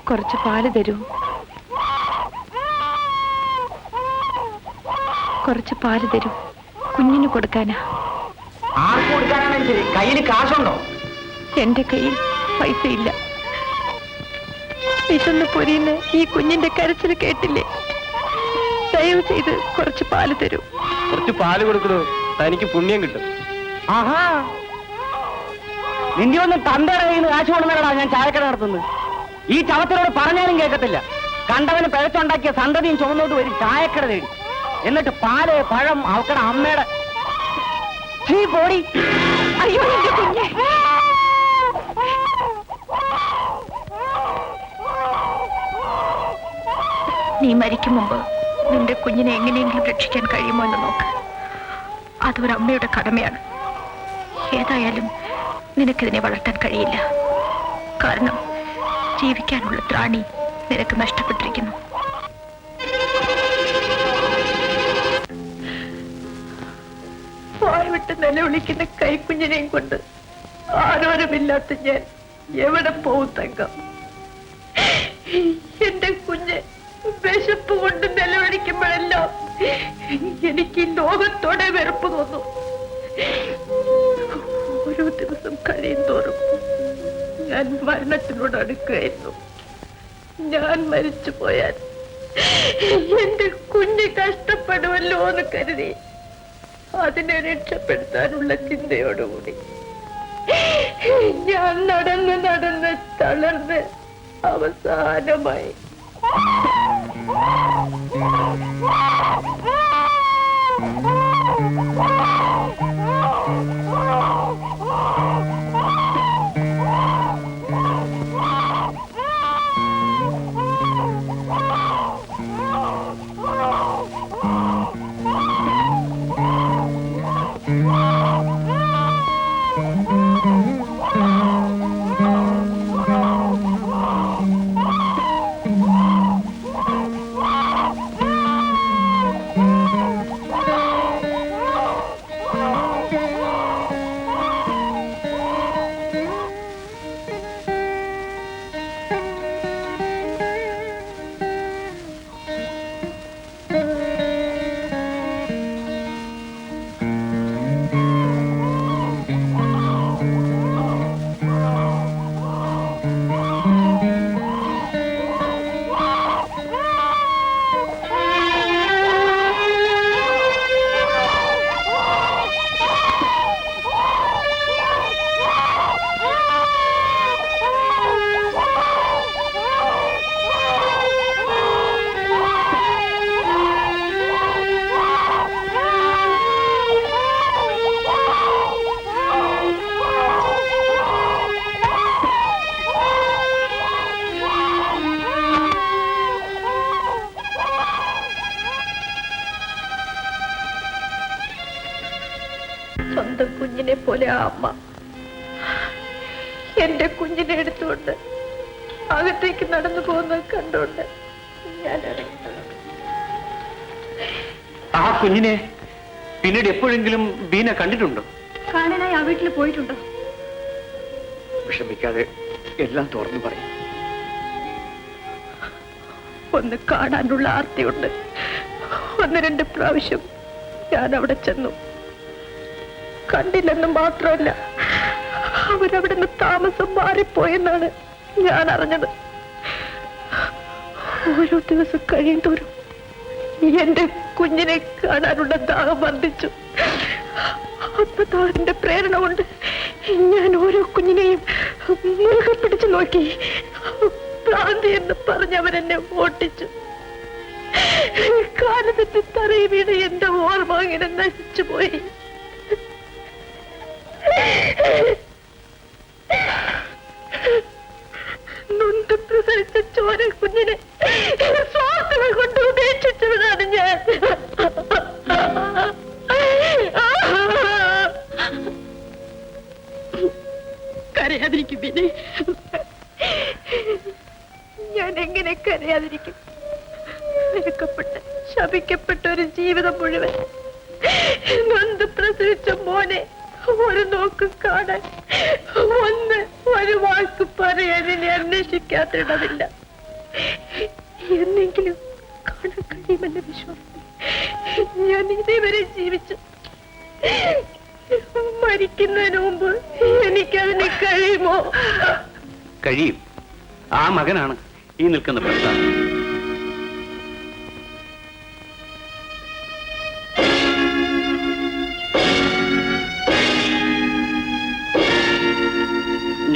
D: കുറച്ച് പാല് തരൂ, കുറച്ച് പാല് തരൂ, കുഞ്ഞിന് കൊടുക്കാനാ.
F: ആർക്ക് കൊടുക്കാനാണ് ശരി, കയ്യിൽ കാശുണ്ടോ?
E: എന്റെ കയ്യിൽ പൈസ ഇല്ല. വിശന്ന് പൊരിയുന്ന ഈ കുഞ്ഞിന്റെ കരച്ചിൽ കേട്ടില്ലേ? ദയവ് ചെയ്ത് കുറച്ച് പാല് തരൂ.
F: കുറച്ച് പാല് കൊടുക്കണോ, തനിക്ക് പുണ്യം കിട്ടും. ആഹാ,
I: നിന്റെ ഒന്നും തന്തയുടെ കയ്യിൽ നിന്ന് കാശ് കൊണ്ടുവന്നടാ ഞാൻ ചായക്കട നടത്തുന്നത്. ഈ ചവത്തിനോട് പറഞ്ഞാലും കേൾക്കത്തില്ല. കണ്ടവന് പിഴച്ചുണ്ടാക്കിയ സന്തതിയും ചുമന്നോട്ട് വരും ചായക്കട തേടി. എന്നിട്ട് പാല് പഴം അവക്കടെ അമ്മയുടെ പോടി.
E: അയ്യോ എന്റെ കുഞ്ഞെ, നീ മരിക്കും മുമ്പ് നിന്റെ കുഞ്ഞിനെ എങ്ങനെയെങ്കിലും രക്ഷിക്കാൻ കഴിയുമോ എന്ന് നോക്ക്. അതൊരമ്മയുടെ കടമയാണ്. ഏതായാലും നിനക്കിതിനെ വളർത്താൻ കഴിയില്ല. കാരണം ജീവിക്കാനുള്ള ത്രാണി നിനക്ക് നഷ്ടപ്പെട്ടിരിക്കുന്നു. വായ്വിട്ട് നിലവിളിക്കുന്ന കൈക്കുഞ്ഞിനെയും കൊണ്ട് ആരോരുമില്ലാത്ത ഞാൻ എവിടെ പോവും തങ്കം? എന്റെ കുഞ്ഞ് വിശപ്പ് കൊണ്ട് നിലവിളിക്കുമ്പോഴെല്ലാം എനിക്ക് ലോകത്തോടെ വെറുപ്പ് തോന്നും. ഓരോ ദിവസം കഴിയും തോറും ഞാൻ മരണത്തിനോട് അടുക്കുകയായിരുന്നു. ഞാൻ മരിച്ചു പോയാൽ എന്റെ കുഞ്ഞ് കഷ്ടപ്പെടുമല്ലോ എന്ന് കരുതി അതിനെ രക്ഷപ്പെടുത്താനുള്ള ചിന്തയോടുകൂടി ഞാൻ നടന്ന് നടന്ന് തളർന്ന് അവസാനമായി സ്വന്തം കുഞ്ഞിനെ പോലെ ആ അമ്മ എന്റെ കുഞ്ഞിനെ എടുത്തുകൊണ്ട് അകത്തേക്ക് നടന്നു പോകുന്നത് കണ്ടുകൊണ്ട് ഞാൻ ഇറങ്ങിയത്.
H: ആ കുഞ്ഞിനെ പിന്നീട് എപ്പോഴെങ്കിലും ബീന കണ്ടിട്ടുണ്ടോ?
D: കാണാനായി ആ വീട്ടിൽ പോയിട്ടുണ്ടോ?
H: വിഷമിക്കാതെ എല്ലാം തുറന്നു പറയും.
E: ഒന്ന് കാണാനുള്ള ആർത്തിയുണ്ട്. 1-2 പ്രാവശ്യം ഞാൻ അവിടെ ചെന്നു. കണ്ടില്ലെന്ന് മാത്രമല്ല, അവരവിടെ നിന്ന് താമസം മാറിപ്പോയെന്നാണ് ഞാൻ അറിഞ്ഞത്. ഓരോ ദിവസം കഴിയും തോറും എന്റെ കുഞ്ഞിനെ കാണാനുള്ള ദാഹം വർദ്ധിച്ചു. ആത്മദാഹത്തിന്റെ പ്രേരണ കൊണ്ട് ഞാൻ ഓരോ കുഞ്ഞിനെയും മുറുകെ പിടിച്ചു നോക്കി. ഭ്രാന്തി എന്ന് പറഞ്ഞവരെന്നെ ഓട്ടിച്ചു. കാലത്ത് തറയി വീണ് എന്റെ ഓർമ്മ അങ്ങനെ നശിച്ചു പോയി. നൊന്ത് പ്രസരിച്ച ചോര കുഞ്ഞിനെ ശ്വാസങ്ങൾ കൊണ്ട് ഉപേക്ഷിച്ചവനാണ് ഞാൻ. കരയാതിരിക്കും പിന്നെ. ഞാൻ എങ്ങനെ കരയാതിരിക്കും? വിലക്കപ്പെട്ട് ശപിക്കപ്പെട്ട ഒരു ജീവിതം മുഴുവൻ നൊന്ത് പ്രസരിച്ച മോനെ ഒരു നോക്ക് കാണാൻ, ഒരു വാക്ക് പറയാൻ ഇനി അന്വേഷിക്കാത്തിടവില്ല. എന്നെങ്കിലും കാണാൻ കഴിയുമെന്ന വിശ്വാസം ഞാൻ ഇതേവരെ ജീവിച്ചു. മരിക്കുന്നതിന് മുമ്പ് എനിക്കതിന് കഴിയുമോ?
H: കഴിയും. ആ മകനാണ് ഈ നിൽക്കുന്ന പ്രസ്ഥാനം.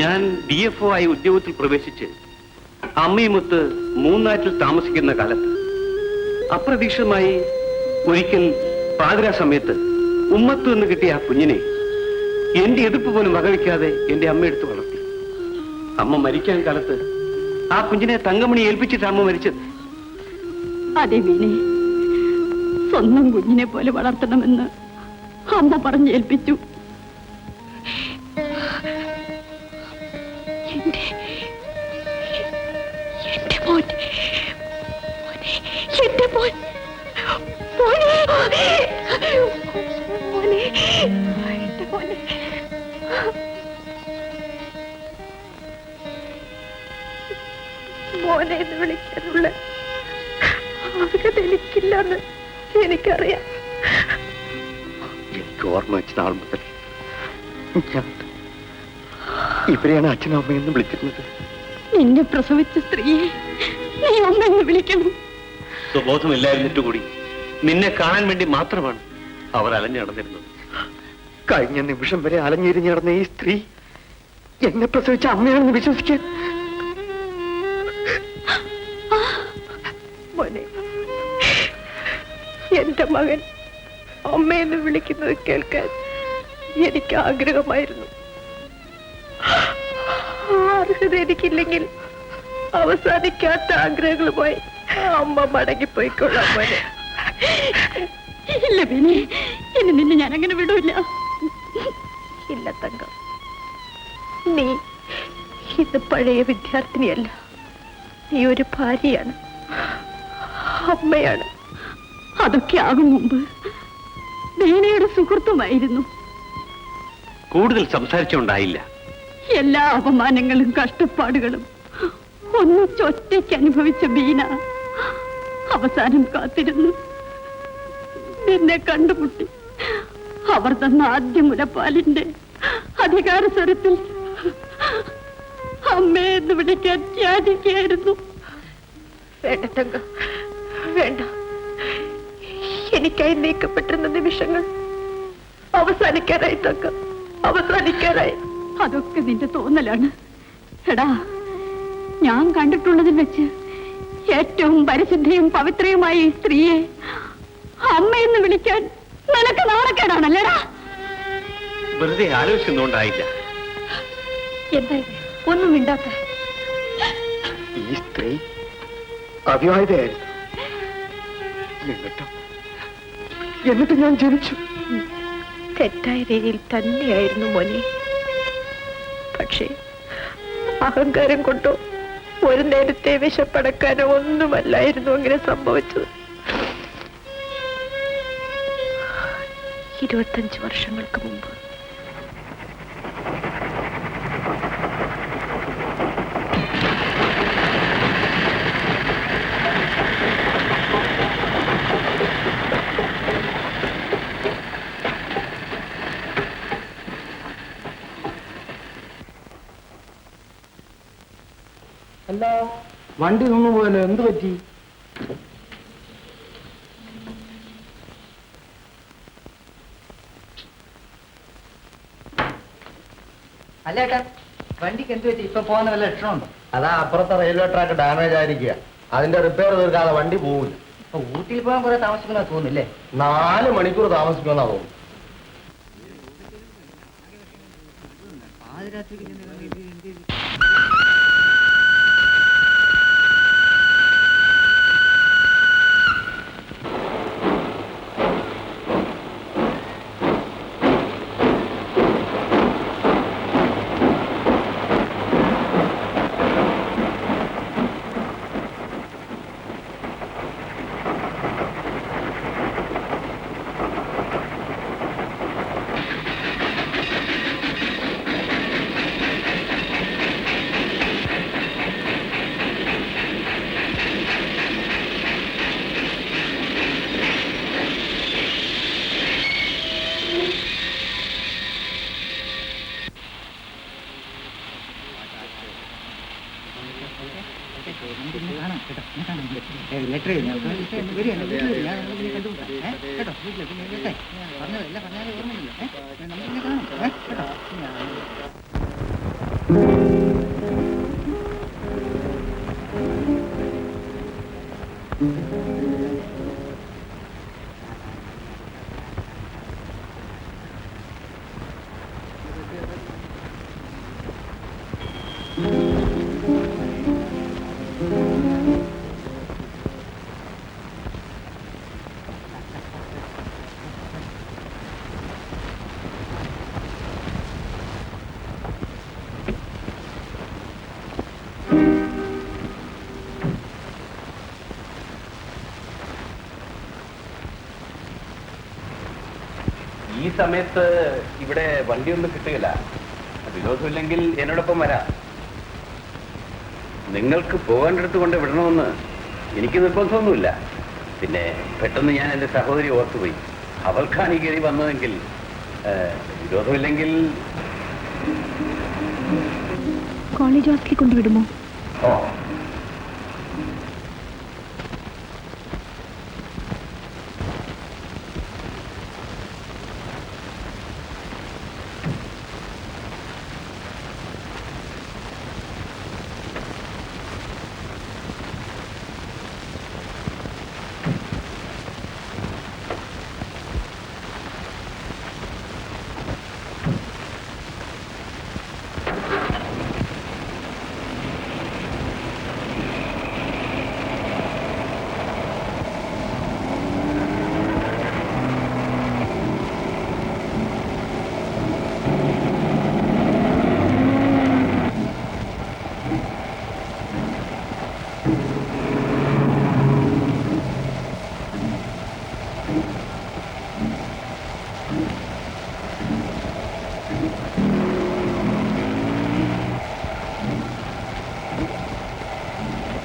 J: ഞാൻ DFO ആയി ഉദ്യോഗത്തിൽ പ്രവേശിച്ച് അമ്മയുമൊത്ത് മൂന്നാറ്റിൽ താമസിക്കുന്ന കാലത്ത് അപ്രതീക്ഷിതമായി ഒരിക്കൽ പാതിരാ സമയത്ത് ഉമ്മത്ത് നിന്ന് കിട്ടിയ ആ കുഞ്ഞിനെ എന്റെ എതിർപ്പ് പോലും വകവയ്ക്കാതെ എന്റെ അമ്മ എടുത്ത് വളർത്തി. അമ്മ മരിക്കാൻ കാലത്ത് ആ കുഞ്ഞിനെ തങ്കമണി ഏൽപ്പിച്ചിട്ട് അമ്മ മരിച്ചത്.
D: അതെ വീണെ, സ്വന്തം കുഞ്ഞിനെ പോലെ വളർത്തണമെന്ന് അമ്മ പറഞ്ഞേൽപ്പിച്ചു. എന്റെ മോൻ, എന്റെ മോൻ, മോനെ, മോനെ, എന്റെ മോനെ. മോനെ എന്ന് വിളിക്കാനുള്ള അർഹത എനിക്കില്ലെന്ന് എനിക്കറിയാം.
J: എനിക്ക് ഓർമ്മ വെച്ച നാൾ മുതൽ ഞാൻ ഇവരെയാണ് അച്ഛനും അമ്മയെന്ന് വിളിച്ചിരുന്നത്.
D: നിന്നെ പ്രസവിച്ച സ്ത്രീയെ നീ ഒന്നെന്ന് വിളിക്കണം.
J: സ്വബോധമില്ലായിരുന്നിട്ട് കൂടി നിന്നെ കാണാൻ വേണ്ടി മാത്രമാണ് അവർ അലഞ്ഞു നടന്നിരുന്നത്. കഴിഞ്ഞ നിമിഷം വരെ അലഞ്ഞിരിഞ്ഞ് നടന്ന ഈ സ്ത്രീ എന്നെ പ്രസവിച്ച അമ്മയാണെന്ന് വിശ്വസിക്കാൻ.
D: മോനെ, എന്റെ മകൻ അമ്മയെന്ന് വിളിക്കുന്നത് കേൾക്കാൻ എനിക്ക് ആഗ്രഹമായിരുന്നു. അർഹത എനിക്കില്ലെങ്കിൽ അവസാനിക്കാത്ത ആഗ്രഹങ്ങളുമായി അമ്മ മടങ്ങിപ്പോയിക്കൊള്ളാം മോനെ. ഇല്ല പിന്നെ ഇനി നിന്നെ ഞാൻ അങ്ങനെ വിടൂല. ഇല്ല തങ്കം, നീ ഇത് പഴയ വിദ്യാർത്ഥിനിയല്ല, നീ ഒരു ഭാര്യയാണ്, അമ്മയാണ്. അതൊക്കെ ആകും മുമ്പ് വീണയുടെ സുഹൃത്തുമായിരുന്നു.
J: കൂടുതൽ സംസാരിച്ചുണ്ടായില്ല.
D: എല്ലാ അപമാനങ്ങളും കഷ്ടപ്പാടുകളും ഒന്നിച്ചൊറ്റയ്ക്ക് അനുഭവിച്ച ബീന അവസാനം കാത്തിരുന്നു. നിന്നെ കണ്ടുമുട്ടി അവർ തന്ന ആദ്യ മുലപ്പാലിന്റെ അധികാര സ്വരത്തിൽ അമ്മേ എന്ന് വിളിക്കാൻ ത്യാജിക്കുകയായിരുന്നു. വേണ്ട തങ്ക, വേണ്ട. എനിക്കായി നീക്കപ്പെട്ടിരുന്ന നിമിഷങ്ങൾ അവസാനിക്കാറായി തങ്ക, അവസാനിക്കാറായി. അതൊക്കെ നിന്റെ തോന്നലാണ്. എടാ, ഞാൻ കണ്ടിട്ടുള്ളതിൽ വെച്ച് ഏറ്റവും പരിശുദ്ധയും പവിത്രയുമായ ഈ സ്ത്രീയെ അമ്മയെന്ന് വിളിക്കാൻ നിനക്ക് നാണക്കേടാണല്ലേടാ?
J: വെറുതെ ആലോചിച്ചൊന്നുണ്ടായില്ല.
D: എന്താ ഒന്നും മിണ്ടാത്ത?
J: ഈ സ്ത്രീ അവിവാഹിതയായിരുന്നു. എന്നിട്ട് ഞാൻ ജനിച്ചു.
D: തെറ്റായ രീതിയിൽ തന്നെയായിരുന്നു മോനെ. പക്ഷേ അഹങ്കാരം കൊണ്ടോ ഒരു നേരത്തെ വിശപ്പടക്കാനോ ഒന്നുമല്ലായിരുന്നു അങ്ങനെ സംഭവിച്ചത്. 25 വർഷങ്ങൾക്ക് മുമ്പ്
F: അല്ല, വണ്ടി നിന്ന് പോയല്ലോ, എന്ത് പറ്റി?
I: അല്ല ഏട്ടാ, വണ്ടിക്ക് എന്ത് പറ്റി? ഇപ്പൊ പോകുന്ന വല്ല ലക്ഷണമുണ്ടോ?
K: അതാ അപ്പുറത്തെ റെയിൽവേ ട്രാക്ക് ഡാമേജ് ആയിരിക്കുക. അതിന്റെ റിപ്പയർ തീർക്കാതെ വണ്ടി പോവില്ല.
I: ഇപ്പൊ ഊട്ടിയിൽ പോകാൻ കുറെ താമസിക്കുന്ന തോന്നില്ലേ?
K: 4 മണിക്കൂർ താമസിക്കുമെന്നാ തോന്നുന്നു.
J: ഈ സമയത്ത് ഇവിടെ വണ്ടിയൊന്നും കിട്ടുകയില്ല. വിരോധമില്ലെങ്കിൽ എന്നോടൊപ്പം വരാം. നിങ്ങൾക്ക് പോകേണ്ടടുത്ത് കൊണ്ട് വിടണമെന്ന് എനിക്ക് നിർബന്ധമൊന്നുമില്ല. പിന്നെ പെട്ടെന്ന് ഞാൻ എൻ്റെ സഹോദരി ഓർത്തുപോയി. അവൾക്കാണ് ഈ കയറി വന്നതെങ്കിൽ വിരോധമില്ലെങ്കിൽ
E: കോളേജ് ഹോസ്റ്റലിൽ കൊണ്ടുവിടുമോ?
J: ഓ,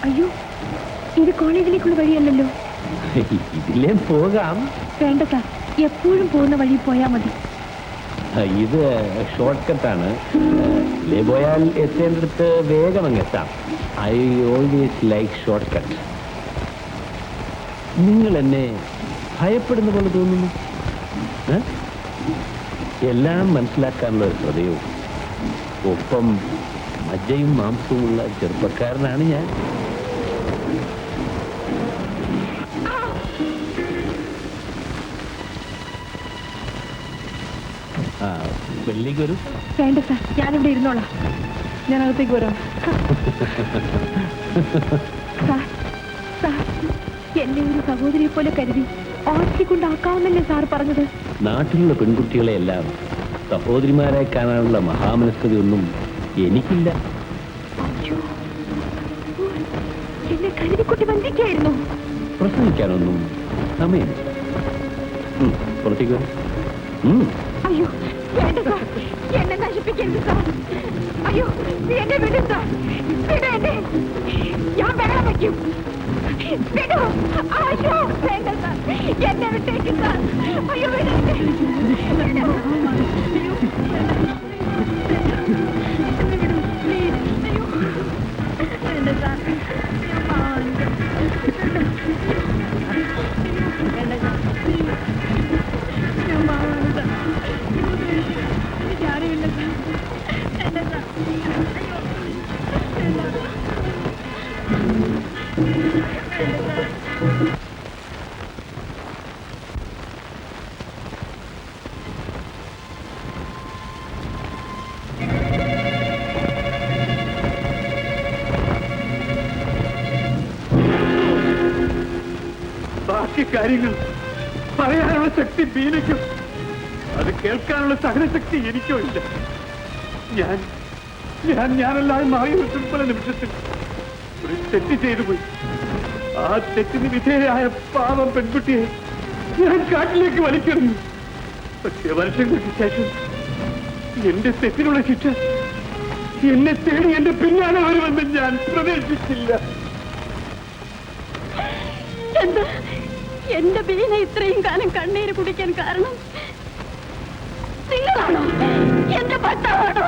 E: അയ്യോ, ഇത് കോളേജിലേക്കുള്ള വഴിയല്ലല്ലോ.
L: ഇതിലേ പോകാം.
E: വേണ്ട സാർ, എപ്പോഴും പോകുന്ന വഴി പോയാൽ മതി.
L: ഇത് ഷോർട്ട് കട്ടാണ്. ഇതിലേ പോയാൽ എത്തേണ്ടടുത്ത് വേഗം അങ്ങ് എത്താം. I always like short cut. നിങ്ങൾ എന്നെ ഭയപ്പെടുന്ന പോലെ തോന്നുന്നു. എല്ലാം മനസ്സിലാക്കാനുള്ള ഒരു ഹൃദയവും ഒപ്പം മജ്ജയും മാംസവുമുള്ള ചെറുപ്പക്കാരനാണ് ഞാൻ. വെള്ളിക്ക് വരും.
E: വേണ്ട സാർ, ഞാനിവിടെ ഇരുന്നോളാം. ഞാൻ അകത്തേക്ക് വരാം. സാർ, സാർ, എന്നെ ഒരു സഹോദരിയെ പോലെ കരുതി ഓർത്തി കൊണ്ടാക്കാവുന്നല്ലേ സാർ പറഞ്ഞത്?
L: നാട്ടിലുള്ള പെൺകുട്ടികളെയെല്ലാം സഹോദരിമാരെ കാണാനുള്ള മഹാമനസ്കതയൊന്നും എനിക്കില്ല.
E: എന്നെ കരുതിക്കുട്ടി വന്ദിക്കായിരുന്നു.
L: പ്രസംഗിക്കാനൊന്നും സമയം. പുറത്തേക്ക് വരും.
E: അയ്യോ, വേണ്ട സാർ, എന്നെ നശിപ്പിക്കരുത് സാർ. അയ്യോ, എന്നെ വിടും സാർ, വിടൂ എന്നെ. ഞാൻ ബഹളം വയ്ക്കും. വിടൂ. അയ്യോ, വേണ്ട സാർ, എന്നെ വിട്ടേക്ക് സാർ. അയ്യോ, വിടൂ എന്നെ. വിടൂ. അയ്യോ, പ്ലീസ്. അയ്യോ, വേണ്ട സാർ. വേണ്ട സാർ. ഞാൻ പാവാണ് സാർ. എനിക്കാരുമില്ല സാർ. വേണ്ട സാർ. അയ്യോ, വേണ്ട.
J: ബാക്കി കാര്യങ്ങൾ പറയാനുള്ള ശക്തി ബീനയ്ക്കും അത് കേൾക്കാനുള്ള സഹനശക്തി എനിക്കോ ഇല്ല. ഞാനല്ലാതെ മാറി ഒരു തുൽപ്പല നിമിഷത്തിൽ ഒരു തെറ്റ് ചെയ്തു പോയി. ആ തെറ്റിന് വിധേയരായ പാവം പെൺകുട്ടിയെ ഞാൻ കാട്ടിലേക്ക് വലിക്കുന്നു. പക്ഷേ വർഷങ്ങൾക്ക് ശേഷം എന്റെ തെറ്റിനുള്ള ശിക്ഷ എന്നെ തേടി എന്റെ പിന്നാലെ വരുമെന്ന് ഞാൻ പ്രതീക്ഷിച്ചില്ല.
D: എന്താ എന്റെ ബീന ഇത്രയും കാലം കണ്ണീര് കുടിക്കാൻ കാരണം നിങ്ങളാണോ? എന്റെ ഭർത്താവാണോ?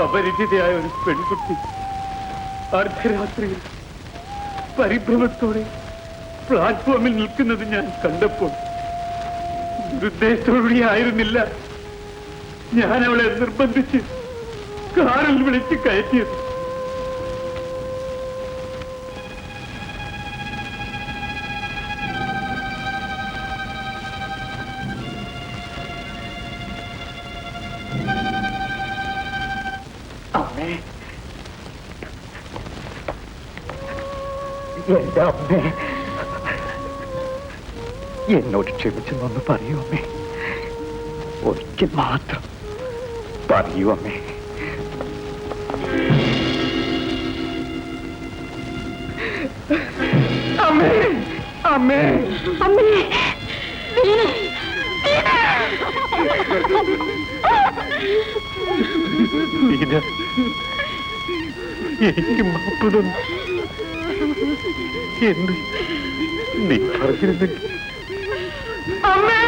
J: അപരിചിതയായ ഒരു പെൺകുട്ടി അർദ്ധരാത്രിയിൽ പരിഭ്രമത്തോടെ പ്ലാറ്റ്ഫോമിൽ നിൽക്കുന്നത് ഞാൻ കണ്ടപ്പോൾ ഉദ്ദേശത്തോടുകൂടി ആയിരുന്നില്ല ഞാൻ അവളെ നിർബന്ധിച്ച് കാറിൽ വിളിച്ച് കയറ്റിയത്.
M: എന്റെ അമ്മേ, എന്നോട് ക്ഷമിച്ചെന്നൊന്ന് പറയൂ അമ്മേ. ഒരിക്കൽ മാത്രം പറയൂ അമ്മേ. അമ്മേ, അമ്മേ,
D: അമ്മേ,
M: എനിക്ക് മാപ്പ് തന്നു എന്ന് നീ പറഞ്ഞിരുന്നെങ്കിൽ.
D: അമ്മേ